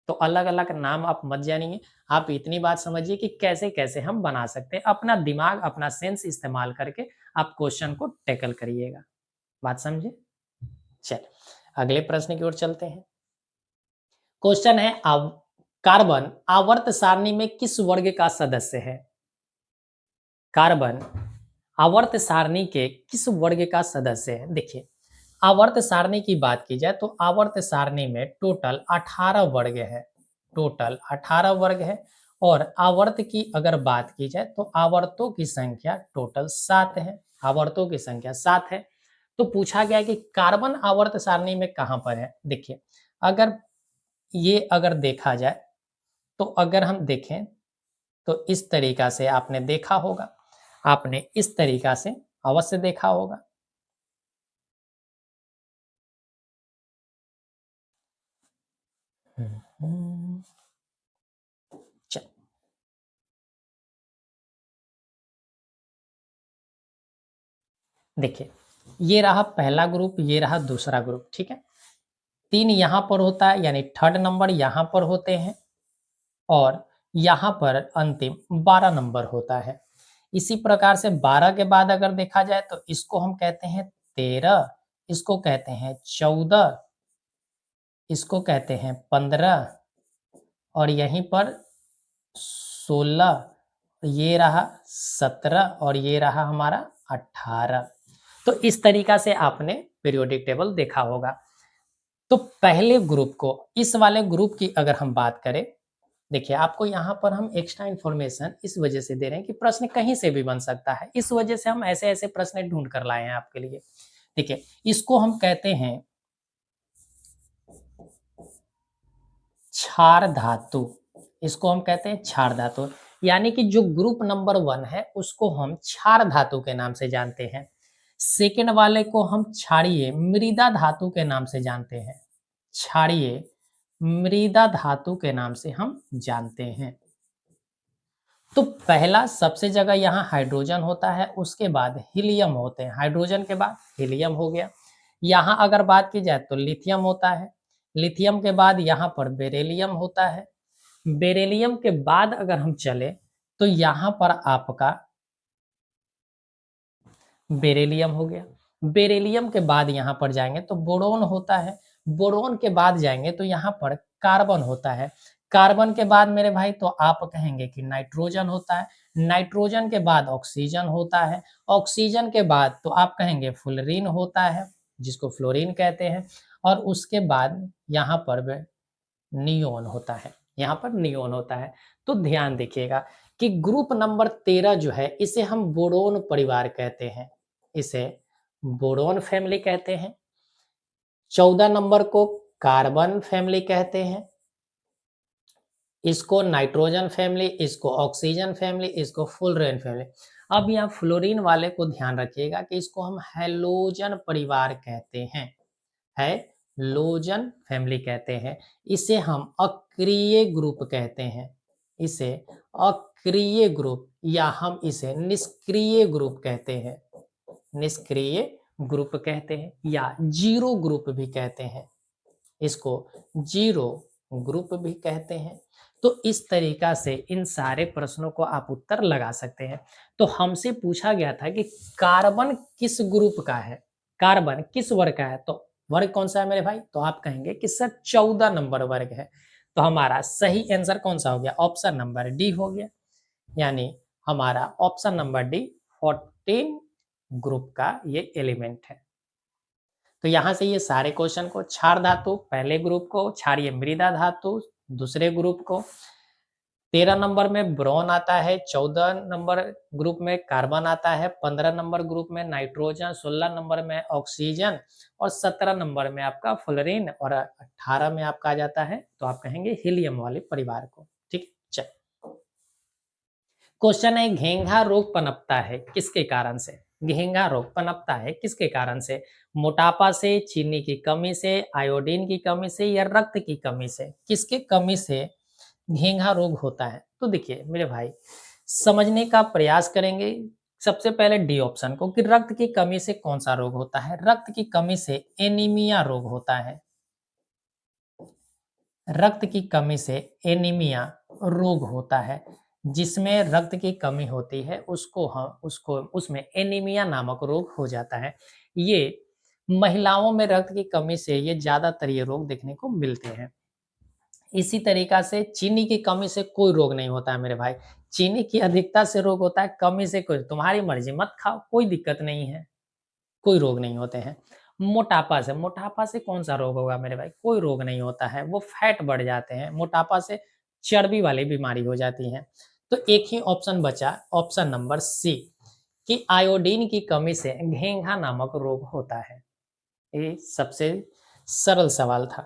तो अलग-अलग नाम आप मत जानिए, आप इतनी बात समझिए कि कैसे-कैसे हम बना सकते हैं। अपना दिमाग, अपना सेंस इस्तेमाल करके आप क्वेश्चन को टैकल करिएगा। बात समझे? चलिए, अगले प्रश्न की ओर चलते हैं। क्वेश्चन है कार्बन आवर्त सारणी में किस वर्ग का सदस्य है? कार्बन आवर्त सारणी के किस वर्ग का सदस्य है? देखिए, आवर्त सारणी की बात की जाए तो आवर्त सारणी में टोटल 18 वर्ग है। टोटल 18 वर्ग है और आवर्त की अगर बात की जाए तो आवर्तों की संख्या टोटल 7 है। आवर्तों की संख्या 7 है। तो पूछा गया कि कार्बन आवर्त सारणी में कहाँ पर है? देखिए, अगर ये अगर देखा जाए तो अगर हम देखें तो इस तरीका से आपने देखा होगा। आपने इस तरीका से अवश्य देखा होगा। हम्म, चल देखिए, ये रहा पहला ग्रुप, ये रहा दूसरा ग्रुप, ठीक है? 3 यहाँ पर होता है यानी थर्ड नंबर यहाँ पर होते हैं और यहाँ पर अंतिम 12 नंबर होता है। इसी प्रकार से 12 के बाद अगर देखा जाए तो इसको हम कहते हैं 13, इसको कहते हैं 14, इसको कहते हैं 15 और यहीं पर 16, ये रहा 17 और ये रहा हमारा 18। तो इस तरीका से आपने पीरियोडिक टेबल देखा होगा। तो पहले ग्रुप को, इस वाले ग्रुप की अगर हम बात करें, देखिए आपको यहाँ पर हम एक्स्ट्रा इन्फॉर्मेशन इस वजह से दे रहे हैं कि प्रश्न कहीं से भी बन सकता है। इस वजह से हम ऐसे-ऐसे प्रश्न ढूँढ कर लाए हैं आपके लिए। देखिए, इसको हम कहते हैं क्षार धातु। इसको हम कहते हैं क्षार धातु। यानी कि जो ग्रुप नंबर 1 है उसको हम क्षार धातु के नाम से जानते हैं। सेकंड वाले को हम क्षारीय मृदा धातु के नाम से जानते हैं। क्षारीय मृदा धातु के नाम से हम जानते हैं। तो पहला सबसे जगह यहाँ हाइड्रोजन होता है, उसके बाद हीलियम होते हैं, हाइड्रोजन के बाद हीलियम हो गया। यहाँ अगर बात की जाए तो लिथियम होता है, लिथियम के बाद यहाँ पर बेरिलियम होता है, बेरिलियम के बाद अगर हम चले तो यहाँ पर आपका बेरिलियम हो गया। बेरिलियम के बाद यहाँ पर जाएंगे तो बोरोन होता है, बोरोन के बाद जाएंगे तो यहाँ पर कार्बन होता है, कार्बन के बाद मेरे भाई तो आप कहेंगे कि नाइट्रोजन होता है, नाइट्रोजन के बाद ऑक्सीजन होता है, ऑक्सीजन के बाद तो आप कहेंगे फ्लोरीन होता है, जिसको फ्लोरीन कहते हैं, और उसके बाद यहाँ पर नियोन होता है, यहाँ पर नियोन होता है। तो ध्यान देखिएगा कि ग्रुप नंबर 13 जो है इसे हम बोरोन परिवार कहते हैं, इसे बोरोन फैमिली कहते हैं। 14 नंबर को कार्बन फैमिली कहते हैं, इसको नाइट्रोजन फैमिली, इसको ऑक्सीजन फैमिली, इसको फ्लोरीन फैमिली। अब यहाँ फ्लोरीन वाले को ध्यान रखिएगा कि इसको हम हैलोजन परिवार कहते हैं, हैलोजन फैमिली कहते हैं। इसे हम अक्रिय ग्रुप कहते हैं, इसे अक्रिय ग्रुप या हम इसे निष्क्रिय ग्रुप कहते हैं, निष्क्रिय ग्रुप कहते हैं या जीरो ग्रुप भी कहते हैं, इसको जीरो ग्रुप भी कहते हैं। तो इस तरीका से इन सारे प्रश्नों को आप उत्तर लगा सकते हैं। तो हमसे पूछा गया था कि कार्बन किस ग्रुप का है, कार्बन किस वर्ग का है, तो वर्ग कौन सा है मेरे भाई, तो आप कहेंगे कि सर 14 नंबर वर्ग है। तो हमारा सही आंसर कौन सा हो गया, ऑप्शन नंबर डी हो गया, यानी हमारा ऑप्शन नंबर डी 14 ग्रुप का ये एलिमेंट है। तो यहाँ से ये सारे क्वेश्चन को क्षार धातु पहले ग्रुप को, क्षारीय मृदा धातु दूसरे ग्रुप को, 13 नंबर में ब्रोन आता है, 14 नंबर ग्रुप में कार्बन आता है, 15 नंबर ग्रुप में नाइट्रोजन, 16 नंबर में ऑक्सीजन और 17 नंबर में आपका फ्लोरीन और 18 में आपका आ जाता है तो आप कहेंगे हीलियम वाले परिवार को। ठीक, चल क्वेश्चन है, घेंघा रोग पनपता है किसके कारण से, घेंघा रोग पनपता है किसके कारण से, मोटापा से, चीनी की कमी से, आयोडीन की कमी से या रक्त की कमी से, किसके कमी से घेंघा रोग होता है। तो देखिए मेरे भाई समझने का प्रयास करेंगे सबसे पहले डी ऑप्शन को कि रक्त की कमी से कौन सा रोग होता है, रक्त की कमी से एनीमिया रोग होता है, रक्त की कमी से एनीमिया रोग होता है, जिसमें रक्त की कमी होती है उसको उसमें एनीमिया नामक रोग हो जाता है। ये महिलाओं में रक्त की कमी से ये ज्यादातर ये रोग देखने को मिलते हैं। इसी तरीका से चीनी की कमी से कोई रोग नहीं होता है मेरे भाई, चीनी की अधिकता से रोग होता है, कमी से कोई, तुम्हारी मर्जी मत खाओ कोई दिक्कत नहीं है, कोई रोग नहीं होते हैं। मोटापा से, मोटापा से कौन सा रोग होगा मेरे भाई, कोई रोग नहीं होता है, वो फैट बढ़ जाते हैं, मोटापा से चर्बी वाली बीमारी हो जाती है। तो एक ही ऑप्शन बचा, ऑप्शन नंबर सी कि आयोडीन की कमी से घेंघा नामक रोग होता है। ये सबसे सरल सवाल था।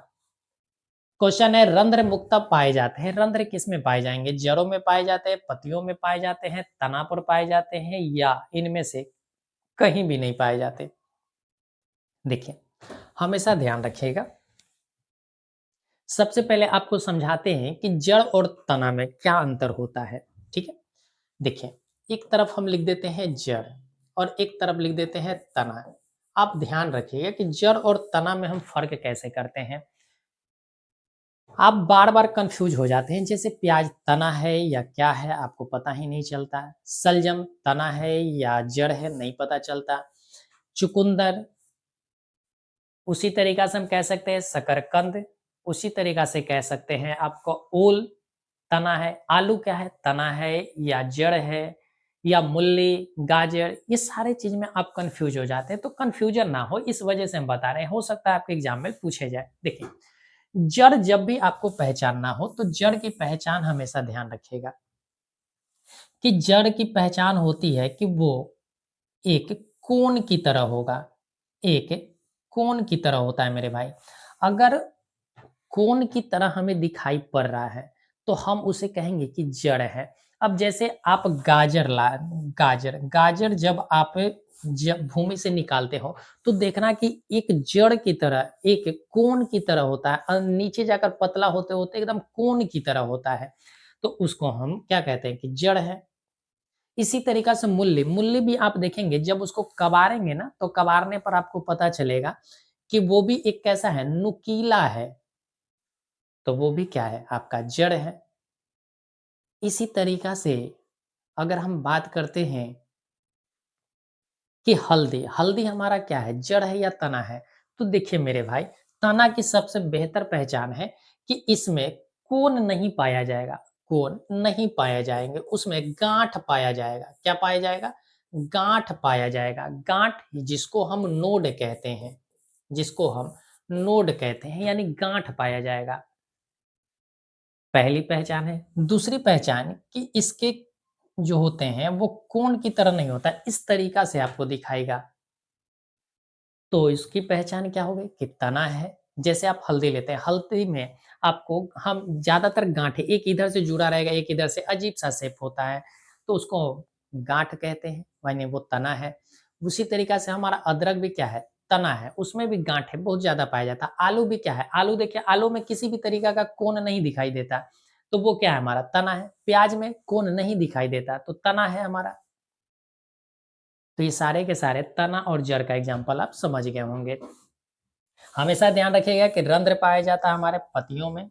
क्वेश्चन है, रंध्र मुक्त पाए जाते हैं, रंध्र किस में पाए जाएंगे, जड़ों में पाए जाते हैं, पत्तियों में पाए जाते हैं, तना पर पाए जाते हैं या इनमें से कहीं भी नहीं पाए जाते। देखिए हमेशा ध्यान रखिएगा, सबसे पहले आपको समझाते हैं कि जड़ और तना में क्या अंतर होता है। ठीक है, देखिए एक तरफ हम लिख देते हैं जड़ और एक तरफ लिख देते हैं तना। आप ध्यान रखिएगा कि जड़ और तना में हम फर्क कैसे करते हैं, आप बार बार कंफ्यूज हो जाते हैं, जैसे प्याज तना है या क्या है आपको पता ही नहीं चलता, सलजम तना है या जड़ है नहीं पता चलता, चुकंदर उसी तरीका से हम कह सकते हैं, शकरकंद उसी तरीका से कह सकते हैं, आपको ओल तना है, आलू क्या है तना है या जड़ है या मूली गाजर, ये सारे चीज में आप कंफ्यूज हो जाते हैं। तो कंफ्यूजन ना हो इस वजह से हम बता रहे हैं, हो सकता है आपके एग्जाम में पूछे जाए। देखिए जड़ जब भी आपको पहचानना हो तो जड़ की पहचान हमेशा ध्यान रखिएगा कि जड़ की पहचान होती है कि वो एक कोन की तरह होगा, एक कोन की तरह होता है मेरे भाई। अगर कोन की तरह हमें दिखाई पड़ रहा है तो हम उसे कहेंगे कि जड़ है। अब जैसे आप गाजर ला, गाजर गाजर जब आप जब भूमि से निकालते हो तो देखना कि एक जड़ की तरह, एक कोन की तरह होता है और नीचे जाकर पतला होते-होते एकदम कोन की तरह होता है। तो उसको हम क्या कहते हैं कि जड़ है। इसी तरीक़ा से मूल्य, मूल्य भी आप देखेंगे जब उसको कबारेंगे ना, तो कबारने पर आपको पता चलेगा कि वो भी एक कैसा है, नुकीला है। तो वो भी क्या है, आपका जड़ है। इसी तरीक़ा से अगर हम बात करते हैं कि हल्दी, हल्दी हमारा क्या है, जड़ है या तना है? तो देखिए मेरे भाई, तना की सबसे बेहतर पहचान है कि इसमें कोन नहीं पाया जाएगा, कोन नहीं पाया जाएँगे, उसमें गाँठ पाया जाएगा। क्या पाया जाएगा? गाँठ पाया जाएगा। गाँठ जिसको हम नोड कहते हैं, जिसको हम नोड कहते हैं यानी गाँठ पाया जाएगा। पहली पहचान है। दूसरी पहचान कि इसके जो होते हैं वो कोन की तरह नहीं होता, इस तरीक़ा से आपको दिखाएगा। तो इसकी पहचान क्या हो गई कि तना है। जैसे आप हल्दी लेते हैं, हल्दी में आपको हम ज़्यादातर गाँठ एक इधर से जुड़ा रहेगा, एक इधर से अजीब-सा शेप होता है, तो उसको गाँठ कहते हैं, माने वो तना है। उसी तरीक़ा से हमारा अदरक भी क्या है, तना है, उसमें भी गाँठ है, बहुत ज़्यादा पाया जाता है। आलू भी क्या है, आलू देखिए आलू में किसी भी तरीक़ा का कोन नहीं दिखाई देता, तो वो क्या है हमारा तना है। प्याज़ में कोन नहीं दिखाई देता, तो तना है हमारा। तो ये सारे के सारे तना और जड़ का एग्ज़ाम्पल आप समझ गए होंगे। हमेशा ध्यान रखिएगा कि रंध्र पाया जाता है हमारे पत्तियों में।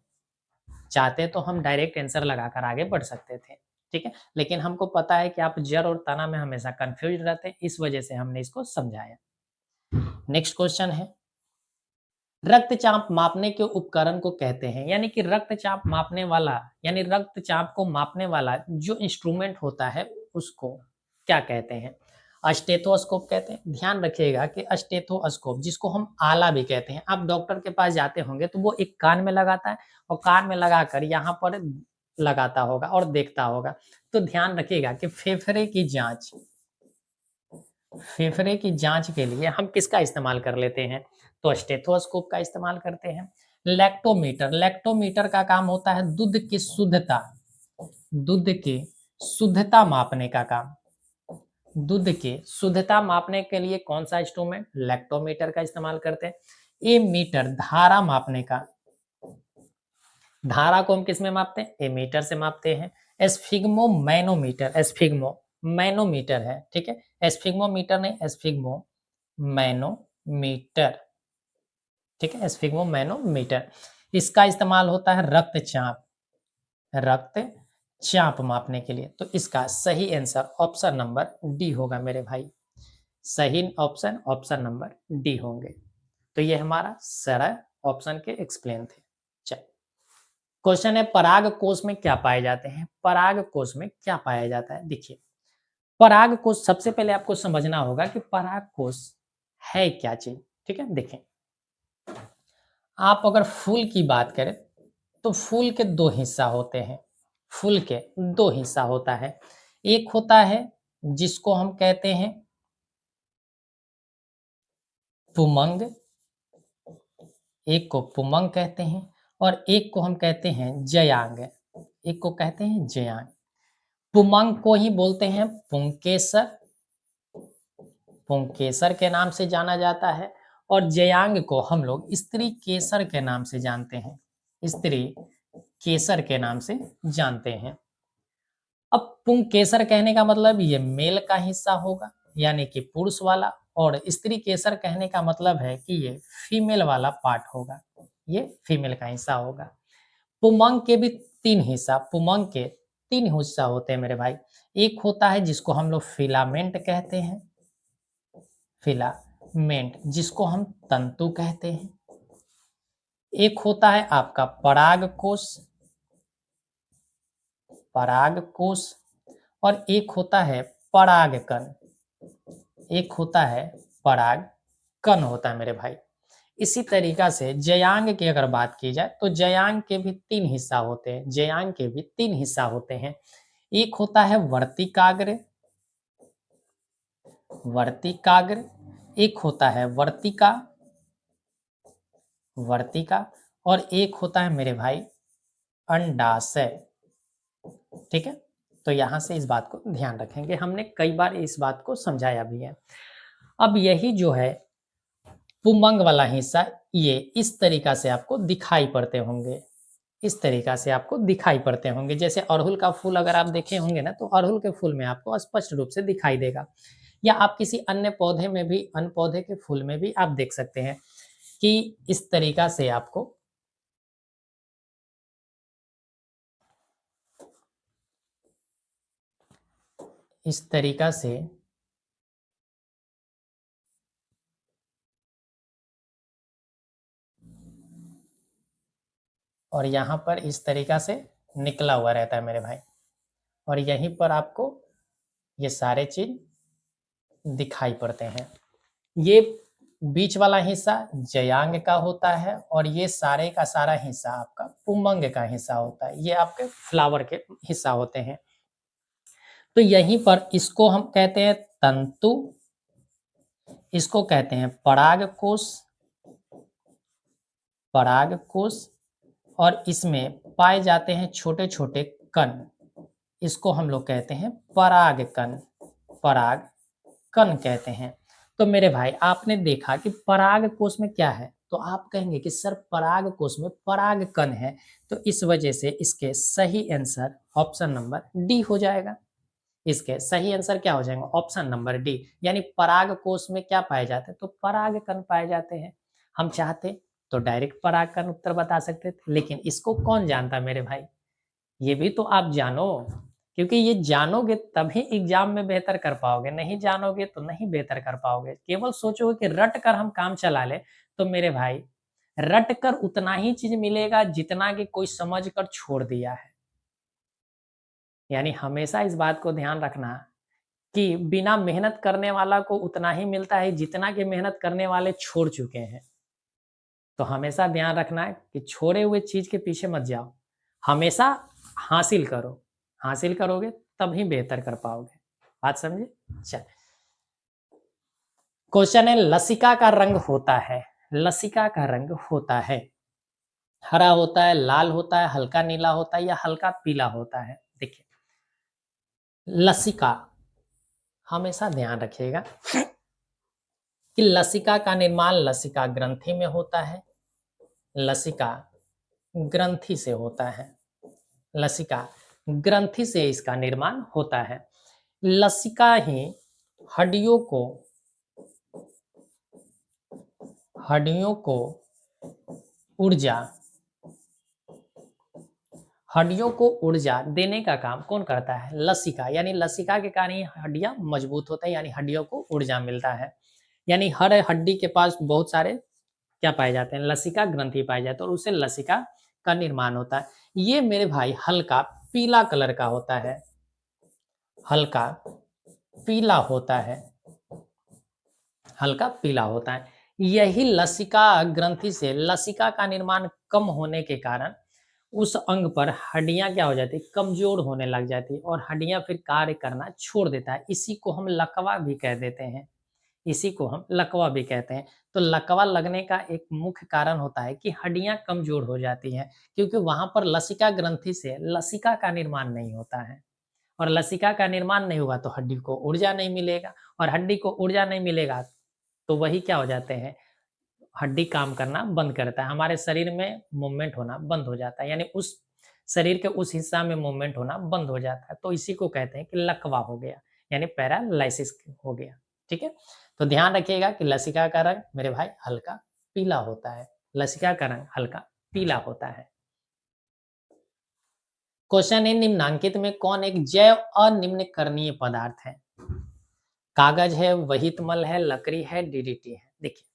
चाहते तो हम डायरेक्ट आंसर लगाकर आगे बढ़ सकते थे, ठीक है? लेकिन हमको पता है कि आप जड़ और तना में हमेशा कन्फ्यूज़्ड रहते हैं, इस वजह से हमने इसको समझाया। नेक्स्ट क्वेश्चन है, रक्तचाप मापने के उपकरण को कहते हैं, यानी कि रक्तचाप मापने वाला यानी रक्तचाप को मापने वाला जो इंस्ट्रूमेंट होता है, उसको क्या कहते हैं? स्टेथोस्कोप कहते हैं। ध्यान रखिएगा कि स्टेथोस्कोप जिसको हम आला भी कहते हैं, आप डॉक्टर के पास जाते होंगे तो वो एक कान में लगाता है और कान में लगाकर यहाँ पर लगाता होगा और देखता होगा। तो ध्यान रखिएगा कि फेफड़े की जाँच के लिए हम किसका इस्तेमाल कर लेते हैं? तो स्टेथोस्कोप का इस्तेमाल करते हैं। लैक्टोमीटर, लैक्टोमीटर का काम होता है दूध की शुद्धता मापने का काम। दूध की शुद्धता मापने के लिए कौन-सा इंस्ट्रूमेंट? लैक्टोमीटर का इस्तेमाल करते हैं। एमीटर धारा मापने का, धारा को हम किसमें मापते हैं? एमीटर से मापते हैं। एस्फिग्मो मैनोमीटर है, ठीक है? एस्फिग्मोमीटर नहीं, एस्फिग्मो मैनोमीटर, ठीक है? एस्फिग्मो मैनोमीटर। इसका इस्तेमाल होता है रक्तचाप मापने के लिए। तो इसका सही आंसर ऑप्शन नंबर डी होगा मेरे भाई। सही ऑप्शन नंबर डी होंगे। तो ये हमारा सारा ऑप्शन के एक्सप्लेन थे। चलिए, क्वेश्चन है पराग कोश में क्या पाए जाते हैं? पराग कोश में क्या पाया जाता है? देखिए, पराग कोश सबसे पहले आपको समझना होगा कि पराग कोश है क्या चीज, ठीक है? देखें, आप अगर फूल की बात करें तो फूल के दो हिस्सा होते हैं। फूल के दो हिस्सा होता है। एक होता है जिसको हम कहते हैं पुमंग, एक को पुमंग कहते हैं और एक को हम कहते हैं जयांग। एक को कहते हैं जयांग। पुमंग को ही बोलते हैं पुंकेसर, पुंकेसर के नाम से जाना जाता है और जयांग को हम लोग स्त्री केसर के नाम से जानते हैं। स्त्री केसर के नाम से जानते हैं। अब पुंकेसर कहने का मतलब ये मेल का हिस्सा होगा, यानी कि पुरुष वाला, और स्त्री केसर कहने का मतलब है कि ये फीमेल वाला पार्ट होगा, ये फीमेल का हिस्सा होगा। पुमंग के भी पुमंग के तीन हिस्सा होते हैं मेरे भाई। एक होता है जिसको हम लोग फिलामेंट कहते हैं, फिलामेंट जिसको हम तंतु कहते हैं। एक होता है आपका परागकोश और एक होता है परागकण, एक होता है परागकण होता है मेरे भाई। इसी तरीका से जयांग की अगर बात की जाए तो जयांग के भी तीन हिस्सा होते हैं, जयांग के भी तीन हिस्सा होते हैं। एक होता है वर्तिकाग्र, एक होता है वर्तिका और एक होता है मेरे भाई अंडाशय, ठीक है? तो यहाँ से इस बात को ध्यान रखेंगे, हमने कई बार इस बात को समझाया भी है। अब यही जो है पुमंग वाला हिस्सा, ये इस तरीका से आपको दिखाई पड़ते होंगे, इस तरीका से आपको दिखाई पड़ते होंगे। जैसे अड़हुल का फूल अगर आप देखे होंगे ना, तो अड़हुल के फूल में आपको स्पष्ट रूप से दिखाई देगा, या आप किसी अन्य पौधे में भी, अन्य पौधे के फूल में भी आप देख सकते हैं कि इस तरीका से आपको इस तरीका से और यहाँ पर इस तरीका से निकला हुआ रहता है मेरे भाई, और यहीं पर आपको ये सारे चीज दिखाई पड़ते हैं। ये बीच वाला हिस्सा जयांग का होता है, और ये सारे का सारा हिस्सा आपका पुमंग का हिस्सा होता है, ये आपके फ्लावर के हिस्सा होते हैं। तो यहीं पर इसको हम कहते हैं तंतु, इसको कहते हैं परागकोश, परागकोश, और इसमें पाए जाते हैं छोटे छोटे कण, इसको हम लोग कहते हैं परागकण, पराग कण कहते हैं। तो मेरे भाई आपने देखा कि पराग कोश में क्या है, तो आप कहेंगे कि सर पराग कोश में पराग कण है, तो इस वजह से इसके सही आंसर ऑप्शन नंबर डी हो जाएगा। इसके सही आंसर क्या हो जाएगा, ऑप्शन नंबर डी, यानी पराग कोश में क्या पाए जाते हैं, तो पराग कण पाए जाते हैं। हम चाहते तो डायरेक्ट पराग कण उत्तर बता सकते थे, लेकिन इसको कौन जानता मेरे भाई, ये भी तो आप जानो, क्योंकि ये जानोगे तभी एग्जाम में बेहतर कर पाओगे, नहीं जानोगे तो नहीं बेहतर कर पाओगे। केवल सोचोगे कि रट कर हम काम चला ले, तो मेरे भाई रट कर उतना ही चीज मिलेगा जितना कि कोई समझ कर छोड़ दिया है। यानी हमेशा इस बात को ध्यान रखना कि बिना मेहनत करने वाला को उतना ही मिलता है जितना कि मेहनत करने वाले छोड़ चुके हैं। तो हमेशा ध्यान रखना है कि छोड़े हुए चीज के पीछे मत जाओ, हमेशा हासिल करो, हासिल करोगे तभी बेहतर कर पाओगे। बात समझे? चल, क्वेश्चन है लसिका का रंग होता है, लसिका का रंग होता है हरा होता है, लाल होता है, हल्का नीला होता है, या हल्का पीला होता है। देखिए लसिका, हमेशा ध्यान रखिएगा कि लसिका का निर्माण लसिका ग्रंथि में होता है, लसिका ग्रंथि से होता है, लसिका ग्रंथि से इसका निर्माण होता है। लसिका ही हड्डियों को, हड्डियों को ऊर्जा, हड्डियों को ऊर्जा देने का काम कौन करता है, लसिका, यानी लसिका के कारण ही हड्डियां मजबूत होता है, यानी हड्डियों को ऊर्जा मिलता है। यानी हर हड्डी के पास बहुत सारे क्या पाए जाते हैं, लसिका ग्रंथि पाए जाते हैं, और उससे लसिका का निर्माण होता है। ये मेरे भाई हल्का पीला कलर का होता है, हल्का पीला होता है, हल्का पीला होता है। यही लसिका ग्रंथि से लसिका का निर्माण कम होने के कारण उस अंग पर हड्डियां क्या हो जाती, कमजोर होने लग जाती, और हड्डियां फिर कार्य करना छोड़ देता है। इसी को हम लकवा भी कह देते हैं, इसी को हम लकवा भी कहते हैं। तो लकवा लगने का एक मुख्य कारण होता है कि हड्डियां कमजोर हो जाती हैं, क्योंकि वहां पर लसिका ग्रंथि से लसिका का निर्माण नहीं होता है, और लसिका का निर्माण नहीं हुआ तो हड्डी को ऊर्जा नहीं मिलेगा, और हड्डी को ऊर्जा नहीं मिलेगा तो वही क्या हो जाते हैं, हड्डी काम करना बंद करता है, हमारे शरीर में मूवमेंट होना बंद हो जाता है, यानी उस शरीर के उस हिस्सा में मूवमेंट होना बंद हो जाता है। तो इसी को कहते हैं कि लकवा हो गया, यानी पैरालाइसिस हो गया। ठीक है, तो ध्यान रखिएगा कि लसिका का रंग मेरे भाई हल्का पीला होता है, लसिका का रंग हल्का पीला होता है। क्वेश्चन है निम्नांकित में कौन एक जैव अनिम्नकरणीय पदार्थ है, कागज है, वहितमल है, लकड़ी है, डीडीटी है। देखिए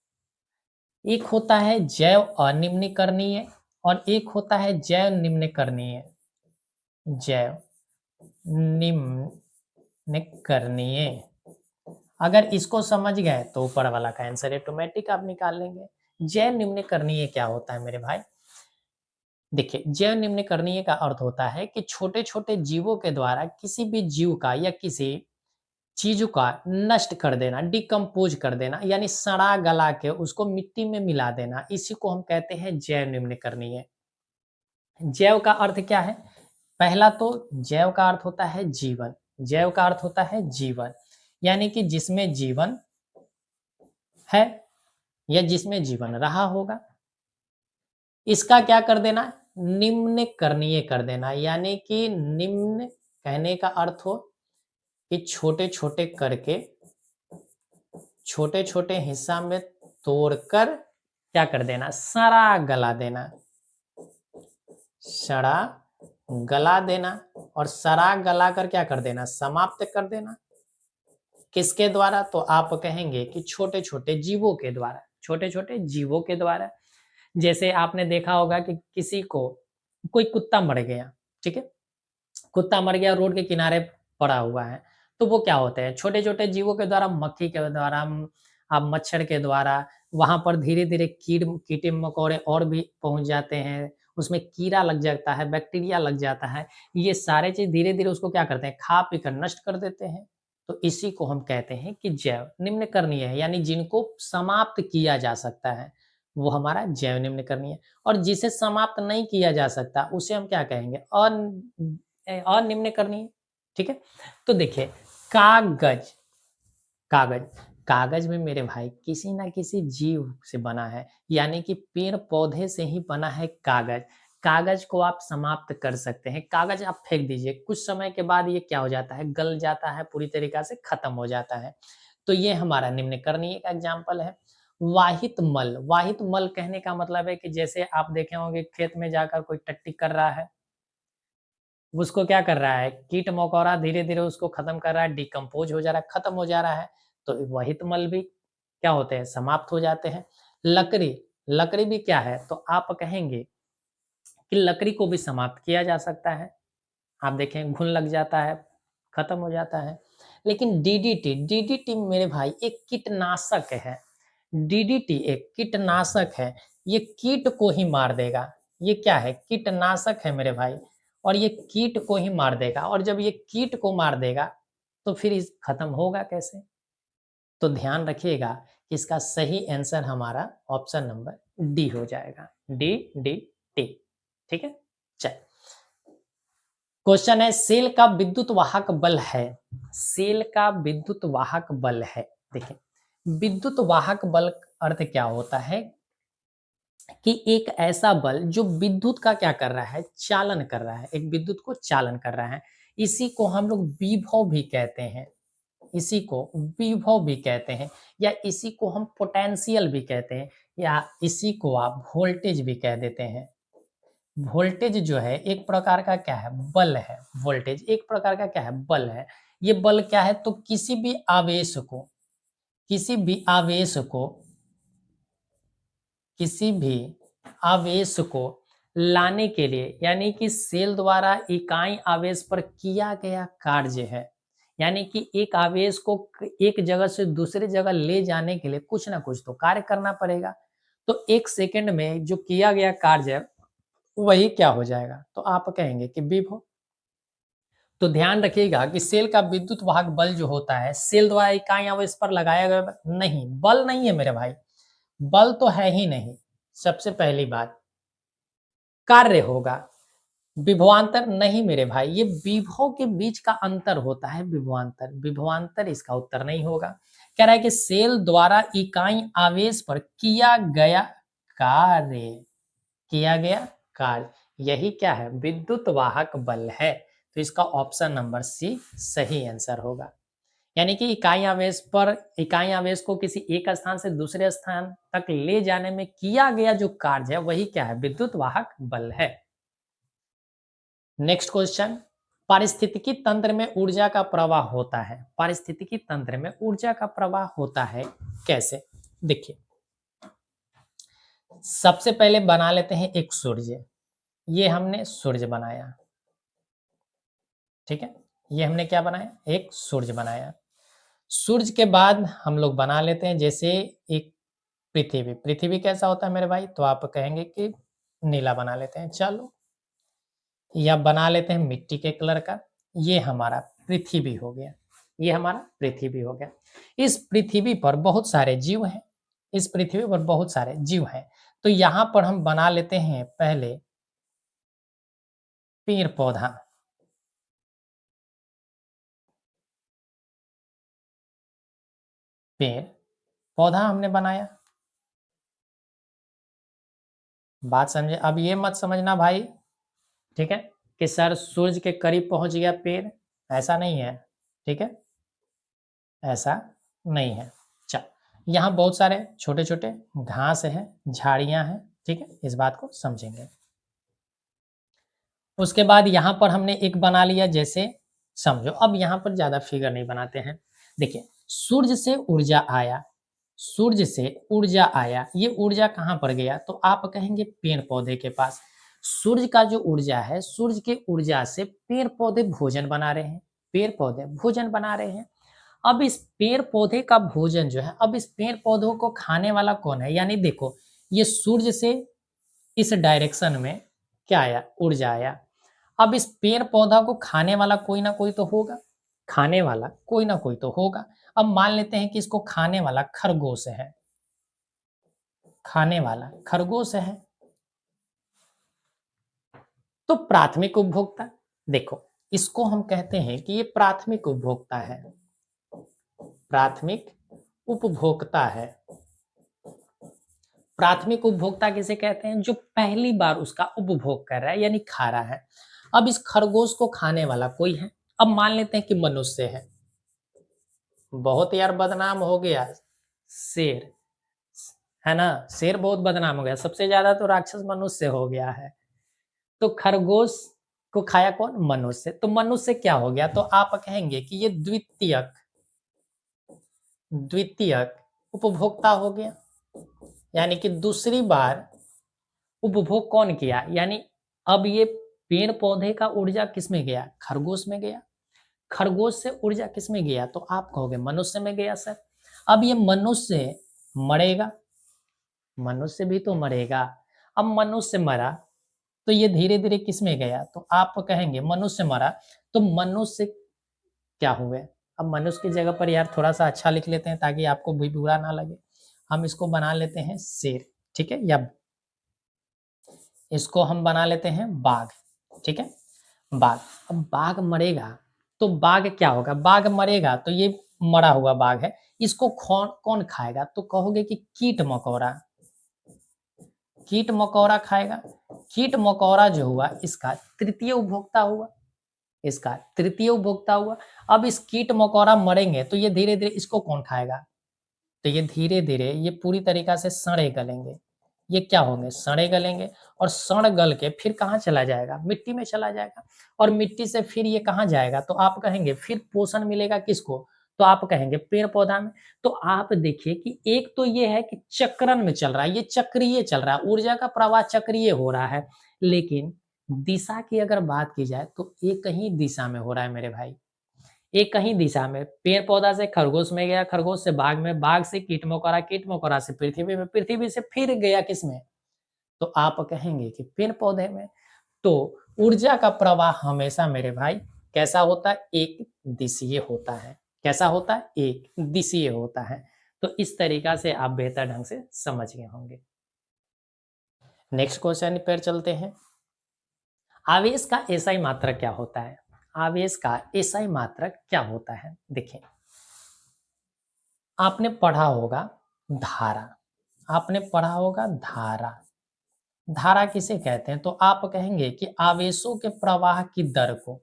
एक होता है जैव अनिम्नकरणीय और एक होता है जैव निम्नकरणीय, जैव निम्नकरणीय। अगर इसको समझ गए तो ऊपर वाला का आंसर ऑटोमेटिक आप निकाल लेंगे। जैव निम्नकरणीय क्या होता है मेरे भाई, देखिए जैव निम्नकरणीय का अर्थ होता है कि छोटे छोटे जीवों के द्वारा किसी भी जीव का या किसी चीज का नष्ट कर देना, डिकम्पोज कर देना, यानी सड़ा गला के उसको मिट्टी में मिला देना, इसी को हम कहते हैं जैव निम्नकरणीय। जैव का अर्थ क्या है, पहला तो जैव का अर्थ होता है जीवन, जैव का अर्थ होता है जीवन, यानी कि जिसमें जीवन है या जिसमें जीवन रहा होगा, इसका क्या कर देना, निम्न करणीय कर देना। यानी कि निम्न कहने का अर्थ हो कि छोटे छोटे करके, छोटे छोटे हिस्सा में तोड़कर क्या कर देना, सड़ा गला देना, सड़ा गला देना। और सड़ा गला कर क्या कर देना, समाप्त कर देना। किसके द्वारा, तो आप कहेंगे कि छोटे छोटे जीवों के द्वारा, छोटे छोटे जीवों के द्वारा। जैसे आपने देखा होगा कि किसी को, कोई कुत्ता मर गया, ठीक है, कुत्ता मर गया, रोड के किनारे पड़ा हुआ है, तो वो क्या होते हैं, छोटे छोटे जीवों के द्वारा, मक्खी के द्वारा, आप मच्छर के द्वारा, वहां पर धीरे धीरे कीड़े मकोड़े और भी पहुंच जाते हैं, उसमें कीड़ा लग जाता है, बैक्टीरिया लग जाता है, ये सारे चीज धीरे धीरे उसको क्या करते हैं, खा पी कर नष्ट कर देते हैं। तो इसी को हम कहते हैं कि जैव निम्न करणीय है, यानी जिनको समाप्त किया जा सकता है वो हमारा जैव निम्न करणीय है। और जिसे समाप्त नहीं किया जा सकता उसे हम क्या कहेंगे, अनिम्न करणीय। ठीक है, तो देखिए, कागज, कागज, कागज में मेरे भाई किसी ना किसी जीव से बना है, यानी कि पेड़ पौधे से ही बना है कागज। कागज को आप समाप्त कर सकते हैं, कागज आप फेंक दीजिए, कुछ समय के बाद ये क्या हो जाता है, गल जाता है, पूरी तरीका से खत्म हो जाता है। तो ये हमारा निम्न करणीय का एग्जाम्पल है। वाहित मल, वाहित मल कहने का मतलब है कि जैसे आप देखे होंगे खेत में जाकर कोई टट्टी कर रहा है, उसको क्या कर रहा है, कीट मकोड़ा धीरे धीरे उसको खत्म कर रहा है, डिकम्पोज हो जा रहा है, खत्म हो जा रहा है। तो वहित मल भी क्या होते हैं, समाप्त हो जाते हैं। लकड़ी, लकड़ी भी क्या है, तो आप कहेंगे कि लकड़ी को भी समाप्त किया जा सकता है। आप देखें घुन लग जाता है, खत्म हो जाता है। लेकिन डीडीटी, डीडीटी मेरे भाई एक कीटनाशक है। डीडीटी एक कीटनाशक है, ये कीट को ही मार देगा। ये क्या है, कीटनाशक है मेरे भाई, और ये कीट को ही मार देगा। और जब ये कीट को मार देगा तो फिर इस खत्म होगा कैसे। तो ध्यान रखिएगा कि इसका सही आंसर हमारा ऑप्शन नंबर डी हो जाएगा, डी डी टी। ठीक है, चल, क्वेश्चन है, सेल का विद्युत वाहक बल है, सेल का विद्युत वाहक बल है। देखिए, विद्युत वाहक बल अर्थ क्या होता है कि एक ऐसा बल जो विद्युत का क्या कर रहा है, चालन कर रहा है, एक विद्युत को चालन कर रहा है। इसी को हम लोग विभव भी कहते हैं, इसी को विभव भी कहते हैं, या इसी को हम पोटेंशियल भी कहते हैं, या इसी को आप वोल्टेज भी कह देते हैं। वोल्टेज जो है एक प्रकार का क्या है, बल है। वोल्टेज एक प्रकार का क्या है, बल है। ये बल क्या है, तो किसी भी आवेश को, किसी भी आवेश को, किसी भी आवेश को लाने के लिए, यानी कि सेल द्वारा इकाई आवेश पर किया गया कार्य है। यानी कि एक आवेश को एक जगह से दूसरी जगह ले जाने के लिए कुछ ना कुछ तो कार्य करना पड़ेगा। तो एक सेकंड में जो किया गया कार्य है वही क्या हो जाएगा, तो आप कहेंगे कि विभव। तो ध्यान रखिएगा कि सेल का विद्युत वाहक बल जो होता है, सेल द्वारा इकाई आवेश पर लगाया गया नहीं, बल नहीं है मेरे भाई, बल तो है ही नहीं। सबसे पहली बात, कार्य होगा, विभवांतर नहीं मेरे भाई, ये विभव के बीच का अंतर होता है, विभवांतर, विभवांतर इसका उत्तर नहीं होगा। कह रहा है कि सेल द्वारा इकाई आवेश पर किया गया कार्य, किया गया कार्य, यही क्या है, विद्युत वाहक बल है। तो इसका ऑप्शन नंबर सी सही आंसर होगा। यानी कि इकाई आवेश पर, इकाई आवेश को किसी एक स्थान से दूसरे स्थान तक ले जाने में किया गया जो कार्य है वही क्या है, विद्युत वाहक बल है। नेक्स्ट क्वेश्चन, पारिस्थितिकी तंत्र में ऊर्जा का प्रवाह होता है, पारिस्थितिकी तंत्र में ऊर्जा का प्रवाह होता है कैसे। देखिए, सबसे पहले बना लेते हैं एक सूर्य, ये हमने सूर्य बनाया, ठीक है, ये हमने क्या बनाया, एक सूर्य बनाया। सूर्य के बाद हम लोग बना लेते हैं जैसे एक पृथ्वी, पृथ्वी कैसा होता है मेरे भाई, तो आप कहेंगे कि नीला बना लेते हैं, चलो, या बना लेते हैं मिट्टी के कलर का, ये हमारा पृथ्वी हो गया, ये हमारा पृथ्वी हो गया। इस पृथ्वी पर बहुत सारे जीव हैं, इस पृथ्वी पर बहुत सारे जीव हैं। तो यहां पर हम बना लेते हैं पहले पेड़ पौधा, पेड़ पौधा हमने बनाया। बात समझे? अब ये मत समझना भाई, ठीक है, कि सर सूरज के करीब पहुंच गया पेड़, ऐसा नहीं है, ठीक है, ऐसा नहीं है। चल, यहाँ बहुत सारे छोटे छोटे घास हैं, झाड़ियां हैं, ठीक है, इस बात को समझेंगे। उसके बाद यहाँ पर हमने एक बना लिया, जैसे समझो, अब यहाँ पर ज्यादा फिगर नहीं बनाते हैं। देखिए, सूर्य से ऊर्जा आया, सूर्य से ऊर्जा आया, ये ऊर्जा कहाँ पर गया? तो आप कहेंगे पेड़ पौधे के पास। सूर्य का जो ऊर्जा है, सूर्य के ऊर्जा से पेड़ पौधे भोजन बना रहे हैं, पेड़ पौधे भोजन बना रहे हैं। अब इस पेड़ पौधे का भोजन जो है, अब इस पेड़ पौधों को खाने वाला कौन है? यानी देखो, ये सूर्य से इस डायरेक्शन में क्या आया? ऊर्जा आया। अब इस पेड़ पौधा को खाने वाला कोई ना कोई तो होगा, खाने वाला कोई ना कोई तो होगा। अब मान लेते हैं कि इसको खाने वाला खरगोश है, खाने वाला खरगोश है। तो प्राथमिक उपभोक्ता, देखो, इसको हम कहते हैं कि ये प्राथमिक उपभोक्ता है, प्राथमिक उपभोक्ता है। प्राथमिक उपभोक्ता किसे कहते हैं? जो पहली बार उसका उपभोग कर रहा है, यानी खा रहा है। अब इस खरगोश को खाने वाला कोई है। अब मान लेते हैं कि मनुष्य है, बहुत यार बदनाम हो गया शेर, है ना, शेर बहुत बदनाम हो गया, सबसे ज्यादा तो राक्षस मनुष्य हो गया है। तो खरगोश को खाया कौन? मनुष्य। तो मनुष्य क्या हो गया? तो आप कहेंगे कि ये द्वितीयक, द्वितीयक उपभोक्ता हो गया, यानी कि दूसरी बार उपभोग कौन किया? यानी अब ये पेड़ पौधे का ऊर्जा किस में गया? खरगोश में गया। खरगोश से ऊर्जा किस में गया? तो आप कहोगे मनुष्य में गया सर। अब ये मनुष्य मरेगा, मनुष्य भी तो मरेगा। अब मनुष्य मरा तो ये धीरे धीरे किस में गया? तो आप कहेंगे मनुष्य मरा, तो मनुष्य क्या हुए? अब मनुष्य की जगह पर यार थोड़ा सा अच्छा लिख लेते हैं ताकि आपको भी बुरा ना लगे। हम इसको बना लेते हैं शेर, ठीक है, या इसको हम बना लेते हैं बाघ, ठीक है, बाघ। अब बाघ मरेगा तो बाघ क्या होगा? बाघ मरेगा तो ये मरा हुआ बाघ है, इसको कौन कौन खाएगा? तो कहोगे कि कीट मकोड़ा, कीट मकोड़ा खाएगा। कीट मकोड़ा जो हुआ इसका तृतीय उपभोक्ता हुआ, इसका तृतीय उपभोक्ता हुआ। अब इस कीट मकोड़ा मरेंगे तो ये धीरे धीरे इसको कौन खाएगा? तो ये धीरे धीरे ये पूरी तरीका से सड़े गलेंगे, ये क्या होंगे? सड़े गलेंगे, और सड़ गल के फिर कहाँ चला जाएगा? मिट्टी में चला जाएगा, और मिट्टी से फिर ये कहाँ जाएगा? तो आप कहेंगे फिर पोषण मिलेगा किसको? तो आप कहेंगे पेड़ पौधा में। तो आप देखिए कि एक तो ये है कि चक्रण में चल रहा है, ये चक्रीय चल रहा है, ऊर्जा का प्रवाह चक्रीय हो रहा है। लेकिन दिशा की अगर बात की जाए तो एक ही दिशा में हो रहा है मेरे भाई, एक ही दिशा में। पेड़ पौधा से खरगोश में गया, खरगोश से बाघ में, बाघ से कीट मकोड़ा, कीट मकोड़ा से पृथ्वी में, पृथ्वी से फिर गया किसमें? तो आप कहेंगे कि पेड़ पौधे में। तो ऊर्जा का प्रवाह हमेशा मेरे भाई कैसा होता है? एक दिशीय होता है। कैसा होता है? एक दिशीय होता है। तो इस तरीका से आप बेहतर ढंग से समझ गए होंगे। नेक्स्ट क्वेश्चन पर चलते हैं। आवेश का एसआई मात्रक क्या होता है? आवेश का एसआई मात्रक क्या होता है? देखिए, आपने पढ़ा होगा धारा, आपने पढ़ा होगा धारा। धारा किसे कहते हैं? तो आप कहेंगे कि आवेशों के प्रवाह की दर को,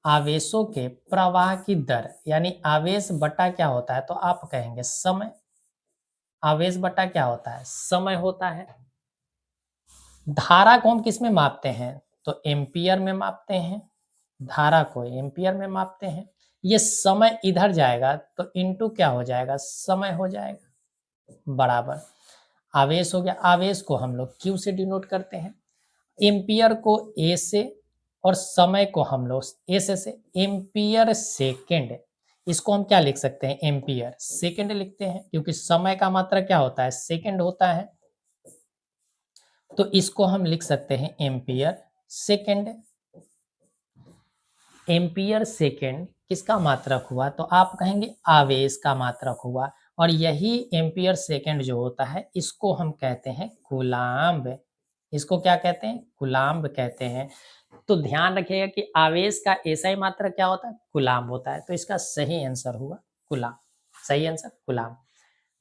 आवेशों के प्रवाह की दर, यानी आवेश बटा क्या होता है? तो आप कहेंगे समय। आवेश बटा क्या होता है? समय होता है। धारा को हम किस में मापते हैं? तो एम्पियर में मापते हैं, धारा को एम्पियर में मापते हैं। ये समय इधर जाएगा तो इनटू क्या हो जाएगा? समय हो जाएगा, बराबर आवेश हो गया। आवेश को हम लोग क्यू से डिनोट करते हैं, एम्पियर को ए से, और समय को हम लोग एस से। एम्पियर सेकेंड, इसको हम क्या लिख सकते हैं? एम्पियर सेकेंड लिखते हैं, क्योंकि समय का मात्रा क्या होता है? सेकेंड होता है। तो इसको हम लिख सकते हैं एम्पियर सेकेंड। एम्पियर सेकेंड किसका मात्रक हुआ? तो आप कहेंगे आवेश का मात्रक हुआ। और यही एम्पियर सेकेंड जो होता है इसको हम कहते हैं कूलाम्ब। इसको क्या कहते हैं? कूलाम्ब कहते हैं। तो ध्यान रखिएगा कि आवेश का एसआई मात्रक क्या होता है? कूलाम्ब होता है। तो इसका सही आंसर हुआ कूलाम्ब, सही आंसर कूलाम्ब।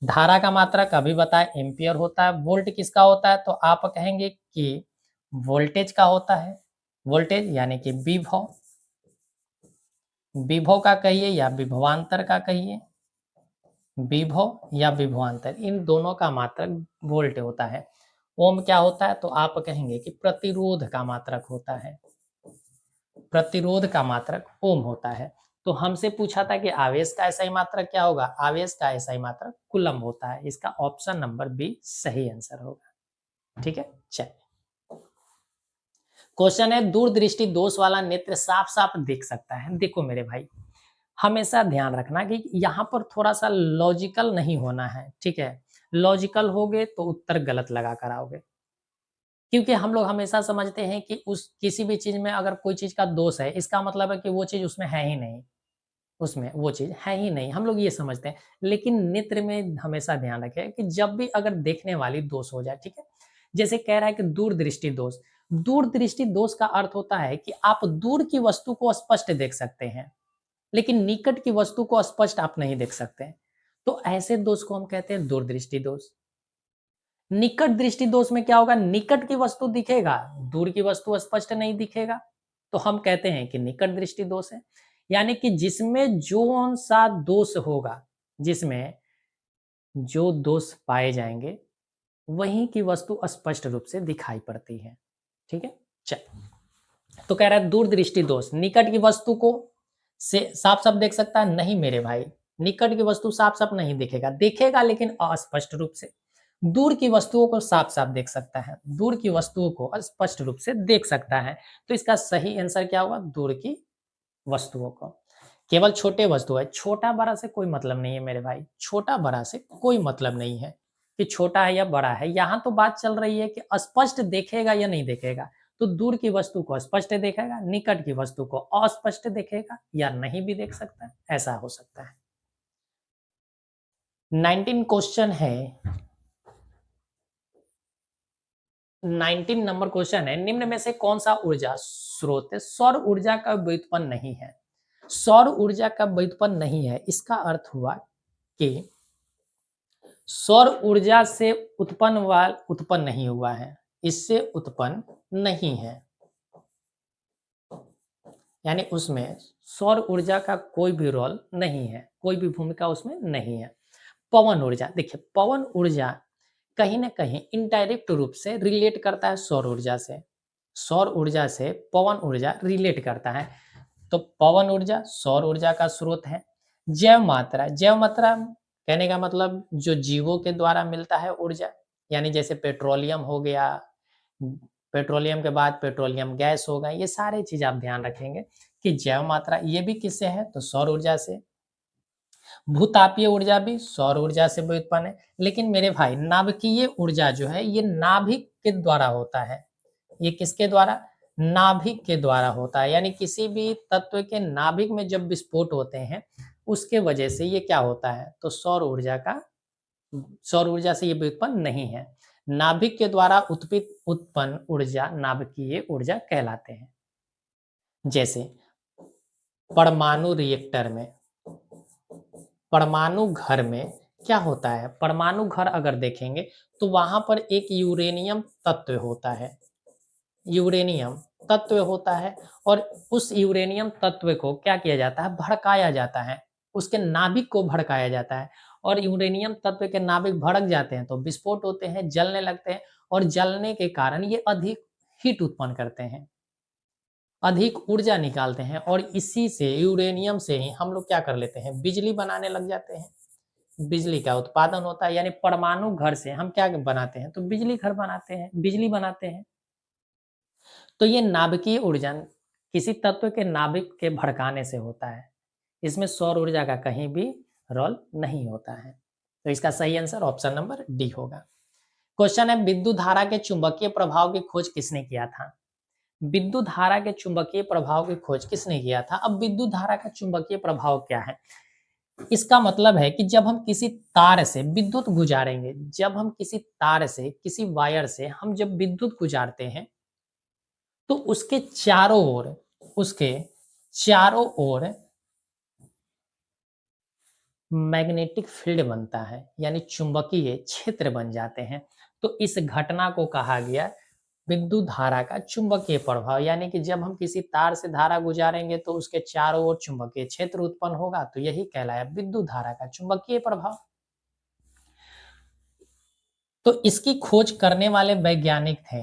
धारा का मात्रक अभी बताए एम्पियर होता है। वोल्ट किसका होता है? तो आप कहेंगे कि वोल्टेज का होता है। वोल्टेज यानी कि विभव, विभव का कहिए या विभवांतर का कहिए, विभव या विभवांतर, इन दोनों का मात्रक वोल्ट होता है। ओम क्या होता है? तो आप कहेंगे कि प्रतिरोध का मात्रक होता है। प्रतिरोध का मात्रक ओम होता है। तो हमसे पूछा था कि आवेश का एसआई मात्रक क्या होगा? आवेश का एसआई मात्रक कूलम होता है। इसका ऑप्शन नंबर बी सही आंसर होगा। ठीक है, चलिए। क्वेश्चन है, दूरदृष्टि दोष वाला नेत्र साफ साफ देख सकता है। देखो मेरे भाई, हमेशा ध्यान रखना कि यहाँ पर थोड़ा सा लॉजिकल नहीं होना है। ठीक है, लॉजिकल होगे तो उत्तर गलत लगा कर आओगे, क्योंकि हम लोग हमेशा समझते हैं कि उस किसी भी चीज में अगर कोई चीज का दोष है, इसका मतलब है कि वो चीज उसमें है ही नहीं, उसमें वो चीज है ही नहीं, हम लोग ये समझते हैं। लेकिन नेत्र में हमेशा ध्यान रखें कि जब भी अगर देखने वाली दोष हो जाए, ठीक है, जैसे कह रहा है कि दूरदृष्टि दोष, दूरदृष्टि दोष का अर्थ होता है कि आप दूर की वस्तु को स्पष्ट देख सकते हैं, लेकिन निकट की वस्तु को स्पष्ट आप नहीं देख सकते। तो ऐसे दोष को हम कहते हैं दूरदृष्टि दोष। निकट दृष्टि दोष में क्या होगा? निकट की वस्तु दिखेगा, दूर की वस्तु स्पष्ट नहीं दिखेगा, तो हम कहते हैं कि निकट दृष्टि दोष है। यानी कि जिसमें जो सा दोष होगा, जिसमें जो दोष पाए जाएंगे, वहीं की वस्तु स्पष्ट रूप से दिखाई पड़ती है। ठीक है, चल। तो कह रहा है दूरदृष्टि दोष, निकट की वस्तु को से साफ साफ देख सकता है? नहीं मेरे भाई, निकट की वस्तु साफ साफ नहीं दिखेगा, दिखेगा लेकिन अस्पष्ट रूप से। दूर की वस्तुओं को साफ साफ देख सकता है, दूर की वस्तुओं को स्पष्ट रूप से देख सकता है। तो इसका सही आंसर क्या होगा? दूर की वस्तुओं को। केवल छोटे वस्तु है, छोटा बड़ा से कोई मतलब नहीं है मेरे भाई, छोटा बड़ा से कोई मतलब नहीं है कि छोटा है या बड़ा है। यहाँ तो बात चल रही है कि स्पष्ट देखेगा या नहीं देखेगा। तो दूर की वस्तु को स्पष्ट देखेगा, निकट की वस्तु को अस्पष्ट देखेगा या नहीं भी देख सकता, ऐसा हो सकता है। 19 क्वेश्चन है, 19 नंबर क्वेश्चन है, निम्न में से कौन सा ऊर्जा स्रोत सौर ऊर्जा का व्युत्पन्न नहीं है? सौर ऊर्जा का व्युत्पन्न नहीं है, इसका अर्थ हुआ कि सौर ऊर्जा से उत्पन्न नहीं हुआ है, इससे उत्पन्न नहीं है, यानी उसमें सौर ऊर्जा का कोई भी रोल नहीं है, कोई भी भूमिका उसमें नहीं है। पवन ऊर्जा, देखिए पवन ऊर्जा कहीं ना कहीं इनडायरेक्ट रूप से रिलेट करता है सौर ऊर्जा से, सौर ऊर्जा से पवन ऊर्जा रिलेट करता है। तो पवन ऊर्जा सौर ऊर्जा का स्रोत है। जैव मात्रा, जैव मात्रा कहने का मतलब जो जीवों के द्वारा मिलता है ऊर्जा, यानी जैसे पेट्रोलियम हो गया, पेट्रोलियम के बाद पेट्रोलियम गैस होगा, ये सारे चीज आप ध्यान रखेंगे कि जैव मात्रा ये भी किससे है? तो सौर ऊर्जा से। भूतापीय ऊर्जा भी सौर ऊर्जा से व्युत्पन्न है। लेकिन मेरे भाई नाभिकीय ऊर्जा जो है ये नाभिक के द्वारा होता है। ये किसके द्वारा? नाभिक के द्वारा होता है, यानी किसी भी तत्व के नाभिक में जब विस्फोट होते हैं उसके वजह से ये क्या होता है? तो सौर ऊर्जा से ये व्युत्पन्न नहीं है। नाभिक के द्वारा उत्पन्न ऊर्जा नाभिकीय ऊर्जा कहलाते हैं। जैसे परमाणु रिएक्टर में, परमाणु घर में क्या होता है? परमाणु घर अगर देखेंगे तो वहां पर एक यूरेनियम तत्व होता है, यूरेनियम तत्व होता है, और उस यूरेनियम तत्व को क्या किया जाता है? भड़काया जाता है, उसके नाभिक को भड़काया जाता है, और यूरेनियम तत्व के नाभिक भड़क जाते हैं तो विस्फोट होते हैं, जलने लगते हैं, और जलने के कारण ये अधिक हीट उत्पन्न करते हैं, अधिक ऊर्जा निकालते हैं, और इसी से यूरेनियम से ही हम लोग क्या कर लेते हैं? बिजली बनाने लग जाते हैं, बिजली का उत्पादन होता है। यानी परमाणु घर से हम क्या बनाते हैं? तो बिजली घर बनाते हैं, बिजली बनाते हैं। तो ये नाभिकीय ऊर्जा किसी तत्व के नाभिक के भड़काने से होता है, इसमें सौर ऊर्जा का कहीं भी रोल नहीं होता है। तो इसका सही आंसर ऑप्शन नंबर डी होगा। क्वेश्चन है, विद्युत धारा के चुंबकीय प्रभाव की खोज किसने किया था? विद्युत धारा के चुंबकीय प्रभाव की खोज किसने किया था? अब विद्युत धारा का चुंबकीय प्रभाव क्या है? इसका मतलब है कि जब हम किसी तार से विद्युत गुजारेंगे, जब हम किसी तार से, किसी वायर से हम जब विद्युत गुजारते हैं तो उसके चारों ओर, उसके चारों ओर मैग्नेटिक फील्ड बनता है, यानी चुंबकीय क्षेत्र बन जाते हैं। तो इस घटना को कहा गया विद्युत धारा का चुंबकीय प्रभाव, यानी कि जब हम किसी तार से धारा गुजारेंगे तो उसके चारों ओर चुंबकीय क्षेत्र उत्पन्न होगा, तो यही कहलाया विद्युत धारा का चुंबकीय प्रभाव। तो इसकी खोज करने वाले वैज्ञानिक थे,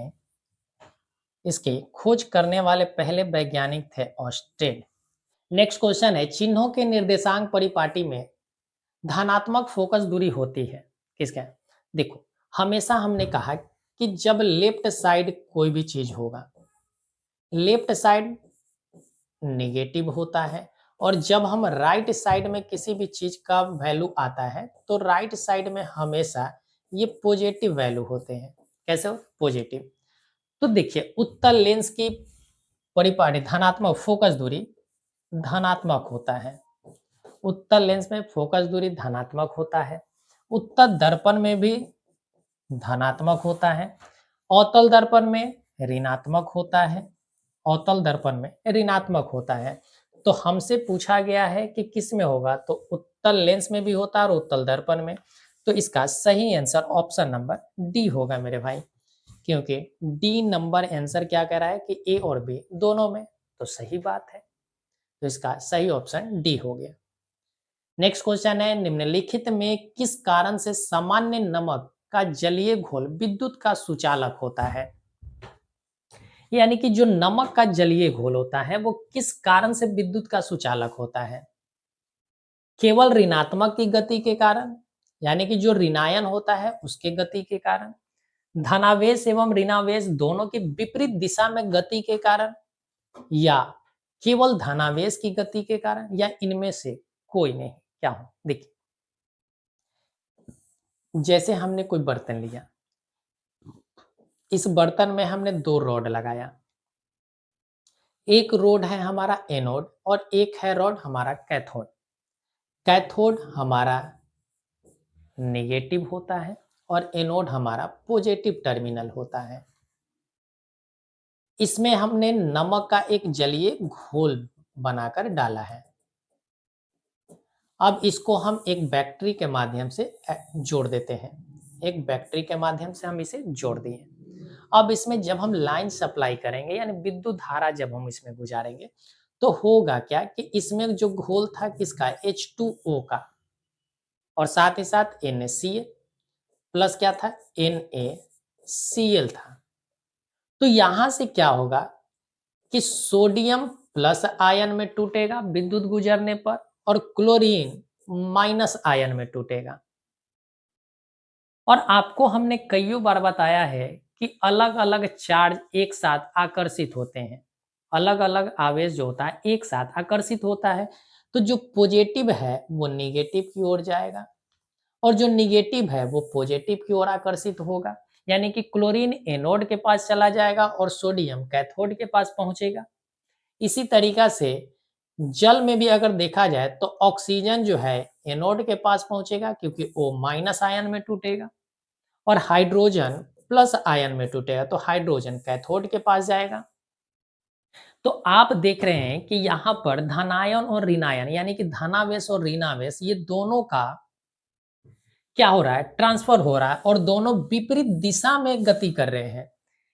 इसकी खोज करने वाले पहले वैज्ञानिक थे ऑस्टेड। नेक्स्ट क्वेश्चन है, चिन्हों के निर्देशांक परिपाटी में धनात्मक फोकस दूरी होती है किसका? देखो, हमेशा हमने कहा कि जब लेफ्ट साइड कोई भी चीज होगा, लेफ्ट साइड नेगेटिव होता है, और जब हम राइट साइड में किसी भी चीज का वैल्यू आता है तो राइट साइड में हमेशा ये पॉजिटिव वैल्यू होते हैं। कैसे हो? पॉजिटिव। तो देखिए, उत्तल लेंस की परिपाटी धनात्मक फोकस दूरी धनात्मक होता है। उत्तल लेंस में फोकस दूरी धनात्मक होता है। उत्तल दर्पण में भी धनात्मक होता है। अवतल दर्पण में ऋणात्मक होता है। अवतल दर्पण में ऋणात्मक होता है। तो हमसे पूछा गया है कि किस में होगा, तो उत्तल लेंस में भी होता है और उत्तल दर्पण में। तो इसका सही आंसर ऑप्शन नंबर डी होगा मेरे भाई, क्योंकि डी नंबर आंसर क्या कह रहा है कि ए और बी दोनों में, तो सही बात है। तो इसका सही ऑप्शन डी हो गया। नेक्स्ट क्वेश्चन है, निम्नलिखित में किस कारण से सामान्य नमक का जलीय घोल विद्युत का सुचालक होता है? यानी कि जो नमक का जलीय घोल होता है वो किस कारण से विद्युत का सुचालक होता है? केवल ऋणात्मक की गति के कारण, यानी कि जो ऋणायन होता है उसके गति के कारण, धनावेश एवं ऋणावेश दोनों की विपरीत दिशा में गति के कारण, या केवल धनावेश की गति के कारण, या इनमें से कोई नहीं? क्या हो? देखिए, जैसे हमने कोई बर्तन लिया, इस बर्तन में हमने दो रॉड लगाया, एक रोड है हमारा एनोड और एक है रॉड हमारा कैथोड। कैथोड हमारा नेगेटिव होता है और एनोड हमारा पॉजिटिव टर्मिनल होता है। इसमें हमने नमक का एक जलीय घोल बनाकर डाला है। अब इसको हम एक बैटरी के माध्यम से जोड़ देते हैं। एक बैटरी के माध्यम से हम इसे जोड़ दिए। अब इसमें जब हम लाइन सप्लाई करेंगे, यानी विद्युत धारा जब हम इसमें गुजारेंगे, तो होगा क्या कि इसमें जो घोल था किसका, H2O का, और साथ ही साथ NaCl प्लस क्या था, NaCl था। तो यहां से क्या होगा कि सोडियम प्लस आयन में टूटेगा विद्युत गुजरने पर, और क्लोरीन माइनस आयन में टूटेगा। और आपको हमने कईयों बार बताया है कि अलग अलग चार्ज एक साथ आकर्षित होते हैं, अलग अलग आवेश जो होता है एक साथ आकर्षित होता है। तो जो पॉजिटिव है वो निगेटिव की ओर जाएगा, और जो निगेटिव है वो पॉजिटिव की ओर आकर्षित होगा। यानी कि क्लोरीन एनोड के पास चला जाएगा और सोडियम कैथोड के पास पहुंचेगा। इसी तरीका से जल में भी अगर देखा जाए तो ऑक्सीजन जो है एनोड के पास पहुंचेगा, क्योंकि वो माइनस आयन में टूटेगा, और हाइड्रोजन प्लस आयन में टूटेगा, तो हाइड्रोजन कैथोड के पास जाएगा। तो आप देख रहे हैं कि यहाँ पर धनायन और ऋणायन, यानी कि धनावेश और ऋणावेश, ये दोनों का क्या हो रहा है, ट्रांसफर हो रहा है, और दोनों विपरीत दिशा में गति कर रहे हैं।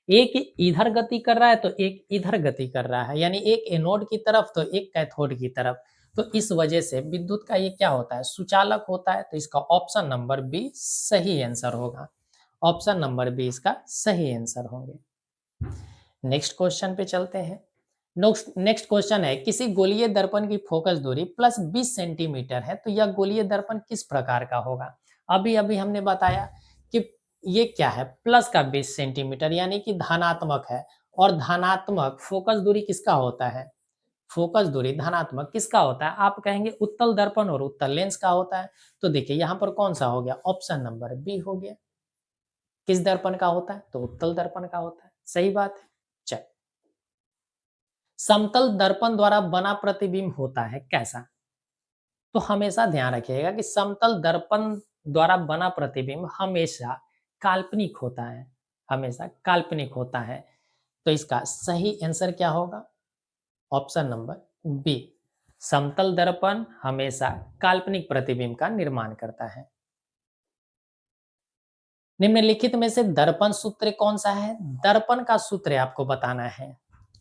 एक इधर गति कर रहा है तो एक इधर गति कर रहा है, यानी एक एनोड की तरफ तो एक कैथोड की तरफ। तो इस वजह से विद्युत का ये क्या होता है, सुचालक होता है। तो इसका ऑप्शन नंबर बी सही आंसर होगा। ऑप्शन नंबर बी इसका सही आंसर होंगे। नेक्स्ट क्वेश्चन पे चलते हैं। नेक्स्ट क्वेश्चन है, किसी गोलीय दर्पण की फोकस दूरी प्लस 20 सेंटीमीटर है, तो यह गोलीय दर्पण किस प्रकार का होगा? अभी अभी हमने बताया कि ये क्या है, प्लस का 20 सेंटीमीटर, यानी कि धनात्मक है। और धनात्मक फोकस दूरी किसका होता है? फोकस दूरी धनात्मक किसका होता है? आप कहेंगे उत्तल दर्पण और उत्तल लेंस का होता है। तो देखिए यहाँ पर कौन सा हो गया, ऑप्शन नंबर बी हो गया। किस दर्पण का होता है? तो उत्तल दर्पण का होता है। सही बात है। चल, समतल दर्पण द्वारा बना प्रतिबिंब होता है कैसा? तो हमेशा ध्यान रखिएगा कि समतल दर्पण द्वारा बना प्रतिबिंब हमेशा काल्पनिक होता है, हमेशा काल्पनिक होता है। तो इसका सही आंसर क्या होगा? Option number B. समतल दर्पण हमेशा काल्पनिक प्रतिबिंब का निर्माण करता है। निम्नलिखित में से दर्पण सूत्र कौन सा है? दर्पण का सूत्र आपको बताना है।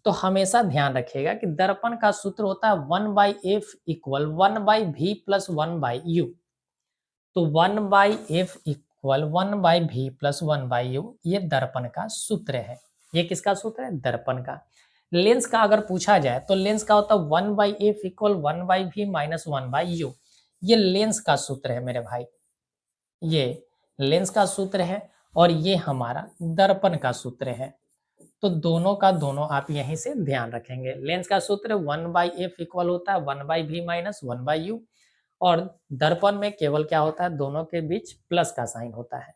तो हमेशा ध्यान रखिएगा कि दर्पण का सूत्र होता है 1/f equal 1/v plus 1/u। तो 1/f equal 1/v plus 1/u ये दर्पण का सूत्र है। ये किसका सूत्र है? दर्पण का। लेंस का अगर पूछा जाए तो लेंस का होता है 1/f equal 1/v minus 1/u। ये लेंस का सूत्र है मेरे भाई, ये लेंस का सूत्र है और ये हमारा दर्पण का सूत्र है। तो दोनों का दोनों आप यहीं से ध्यान रखेंगे। लेंस का सूत्र 1/f इक्वल होता है 1/v माइनस 1/u और दर्पण में केवल क्या होता है? दोनों के बीच प्लस का साइन होता है।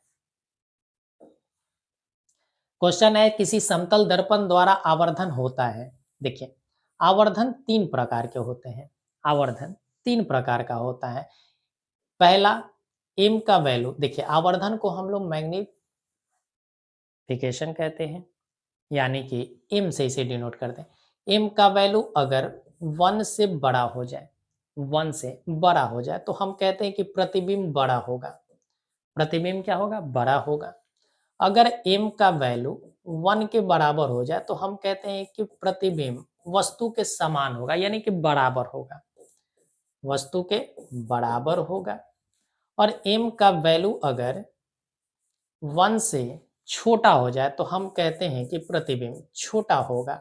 क्वेश्चन है किसी समतल दर्पण द्वारा आवर्धन होता है। देखिए आवर्धन 3 प्रकार के होते हैं। आवर्धन 3 प्रकार का होता है। पहला m का वैल्यू, देखिए आवर्धन को हम लोग मैग्निफिकेशन कहते हैं, यानी कि m से इसे डिनोट करते हैं। m का वैल्यू अगर 1 से बड़ा हो जाए, 1 से बड़ा हो जाए तो हम कहते हैं कि प्रतिबिंब बड़ा होगा। प्रतिबिंब क्या होगा? बड़ा होगा। अगर m का वैल्यू 1 के बराबर हो जाए तो हम कहते हैं कि प्रतिबिंब वस्तु के समान होगा, यानी कि बराबर होगा, वस्तु के बराबर होगा। और m का वैल्यू अगर 1 से छोटा हो जाए तो हम कहते हैं कि प्रतिबिंब छोटा होगा।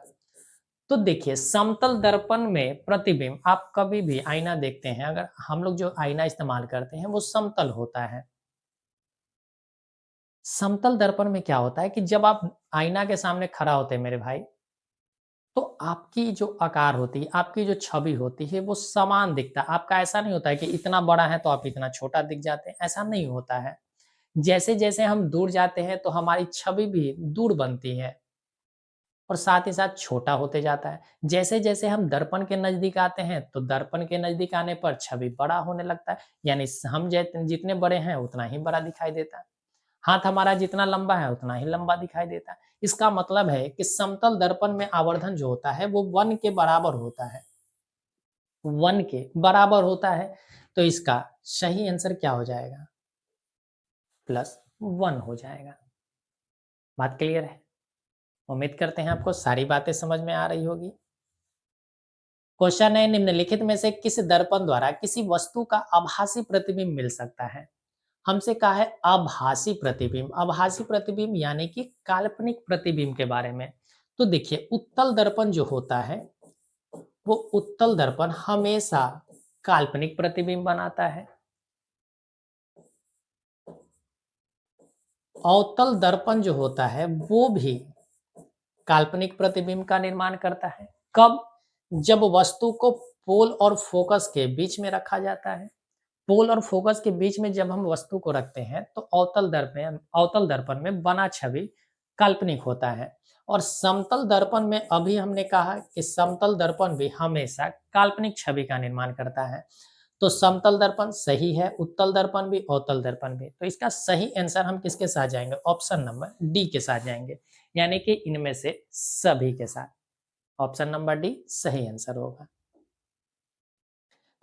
तो देखिए समतल दर्पण में प्रतिबिंब, आप कभी भी आईना देखते हैं, अगर हम लोग जो आईना इस्तेमाल करते हैं वो समतल होता है। समतल दर्पण में क्या होता है कि जब आप आईना के सामने खड़ा होते हैं मेरे भाई, तो आपकी जो आकार होती है, आपकी जो छवि होती है वो समान दिखता है। आपका ऐसा नहीं होता है कि इतना बड़ा है तो आप इतना छोटा दिख जाते हैं, ऐसा नहीं होता है। जैसे जैसे हम दूर जाते हैं तो हमारी छवि भी दूर बनती है और साथ ही साथ छोटा होते जाता है। जैसे जैसे हम दर्पण के नजदीक आते हैं तो दर्पण के नजदीक आने पर छवि बड़ा होने लगता है, यानी हम जितने बड़े हैं उतना ही बड़ा दिखाई देता है। हाथ हमारा जितना लंबा है उतना ही लंबा दिखाई देता है। इसका मतलब है कि समतल दर्पण में आवर्धन जो होता है वो 1 के बराबर होता है, 1 के बराबर होता है। तो इसका सही आंसर क्या हो जाएगा? +1 हो जाएगा। बात क्लियर है? उम्मीद करते हैं आपको सारी बातें समझ में आ रही होगी। क्वेश्चन है निम्नलिखित में से किस दर्पण द्वारा किसी वस्तु का आभासी प्रतिबिंब मिल सकता है? हमसे कहा है आभासी प्रतिबिंब। आभासी प्रतिबिंब यानी कि काल्पनिक प्रतिबिंब के बारे में। तो देखिए उत्तल दर्पण जो होता है वो उत्तल दर्पण हमेशा काल्पनिक प्रतिबिंब बनाता है। अवतल दर्पण जो होता है वो भी काल्पनिक प्रतिबिंब का निर्माण करता है। कब? जब वस्तु को पोल और फोकस के बीच में रखा जाता है। पोल और फोकस के बीच में जब हम वस्तु को रखते हैं तो अवतल दर्पण में बना छवि काल्पनिक होता है। और समतल दर्पण में अभी हमने कहा कि समतल दर्पण भी हमेशा काल्पनिक छवि का निर्माण करता है। तो समतल दर्पण सही है, उत्तल दर्पण भी, अवतल दर्पण भी। तो इसका सही आंसर हम किसके साथ जाएंगे? ऑप्शन नंबर डी के साथ जाएंगे, यानी कि इनमें से सभी के साथ। ऑप्शन नंबर डी सही आंसर होगा।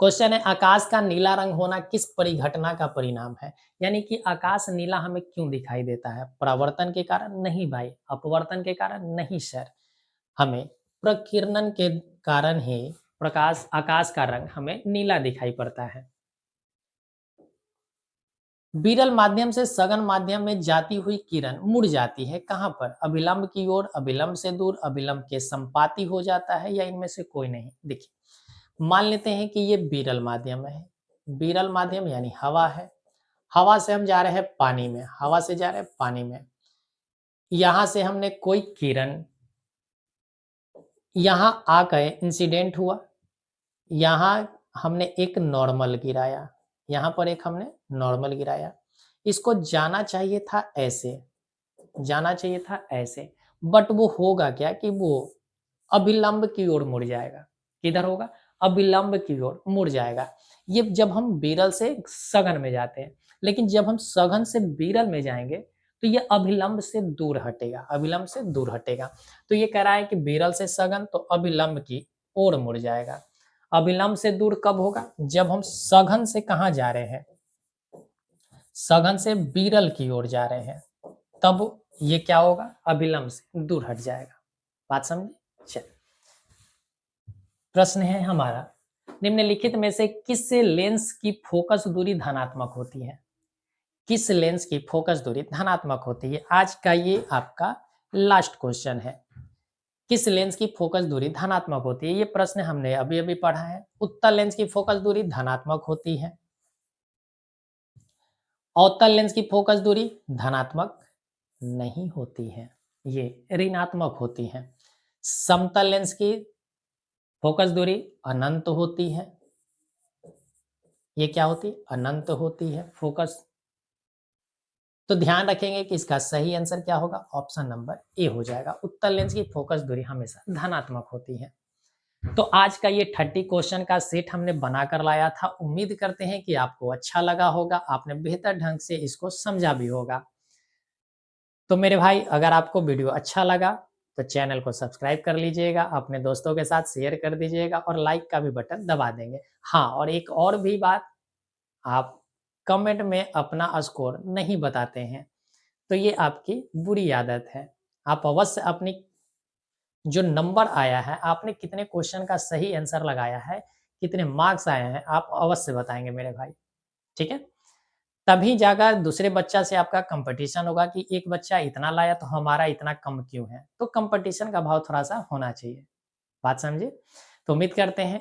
क्वेश्चन है आकाश का नीला रंग होना किस परिघटना का परिणाम है? यानी कि आकाश नीला हमें क्यों दिखाई देता है? परावर्तन के कारण? नहीं भाई। अपवर्तन के कारण? नहीं सर। हमें प्रकीर्णन के कारण ही प्रकाश आकाश का रंग हमें नीला दिखाई पड़ता है। विरल माध्यम से सघन माध्यम में जाती हुई किरण मुड़ जाती है कहाँ पर? अभिलंब की ओर, अभिलंब से दूर, अभिलंब के संपाती हो जाता है, या इनमें से कोई नहीं। देखिए मान लेते हैं कि ये विरल माध्यम है। विरल माध्यम यानी हवा है। हवा से हम जा रहे हैं पानी में, हवा से जा रहे हैं पानी में। यहां से हमने कोई किरण यहां आ गए, इंसिडेंट हुआ। यहां हमने एक नॉर्मल गिराया, यहां पर एक हमने नॉर्मल गिराया। इसको जाना चाहिए था ऐसे, जाना चाहिए था ऐसे, बट वो होगा क्या कि वो अभिलंब की ओर मुड़ जाएगा। किधर होगा? अभिलंब की ओर मुड़ जाएगा। ये जब हम विरल से सघन में जाते हैं, लेकिन जब हम सघन से विरल में जाएंगे तो ये अभिलंब से दूर हटेगा, अभिलंब से दूर हटेगा। तो ये कह रहा है कि विरल से सघन तो अभिलंब की ओर मुड़ जाएगा। अविलंब से दूर कब होगा? जब हम सघन से कहाँ जा रहे हैं? सघन से विरल की ओर जा रहे हैं, तब ये क्या होगा? अविलंब से दूर हट जाएगा। बात समझे? चलिए, प्रश्न है हमारा, निम्नलिखित में से किस लेंस की फोकस दूरी धनात्मक होती है? किस लेंस की फोकस दूरी धनात्मक होती है? आज का ये आपका लास्ट क्वेश्चन है। किस लेंस की फोकस दूरी धनात्मक होती है? ये प्रश्न हमने अभी अभी पढ़ा है। उत्तल लेंस की फोकस दूरी धनात्मक होती है। अवतल लेंस की फोकस दूरी धनात्मक नहीं होती है, ये ऋणात्मक होती है। समतल लेंस की फोकस दूरी अनंत होती है। ये क्या होती? अनंत होती है फोकस। तो ध्यान रखेंगे कि इसका सही आंसर क्या होगा? ऑप्शन नंबर ए हो जाएगा। उत्तल लेंस की फोकस दूरी हमेशा धनात्मक होती है। तो आज का ये 30 क्वेश्चन का सेट हमने बनाकर लाया था। उम्मीद करते हैं कि आपको अच्छा लगा होगा, आपने बेहतर ढंग से इसको समझा भी होगा। तो मेरे भाई, अगर आपको वीडियो अच्छा लगा तो चैनल को सब्सक्राइब कर लीजिएगा, अपने दोस्तों के साथ शेयर कर दीजिएगा और लाइक का भी बटन दबा देंगे। हाँ, और एक और भी बात, आप कमेंट में अपना स्कोर नहीं बताते हैं, तो ये आपकी बुरी आदत है। आप अवश्य अपनी जो नंबर आया है, आपने कितने क्वेश्चन का सही आंसर लगाया है, कितने मार्क्स आए हैं, आप अवश्य बताएँगे मेरे भाई, ठीक है? तभी जाकर दूसरे बच्चा से आपका कॉम्पिटिशन होगा कि एक बच्चा इतना लाया तो हमारा इतना कम क्यों है? तो कॉम्पिटिशन का भाव थोड़ा-सा होना चाहिए। बात समझे? तो उम्मीद करते हैं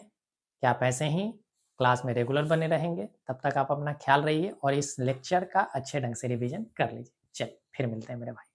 कि आप ऐसे ही क्लास में रेगुलर बने रहेंगे। तब तक आप अपना ख्याल रखिए और इस लेक्चर का अच्छे ढंग से रिवीजन कर लीजिए। चलिए, फिर मिलते हैं मेरे भाई।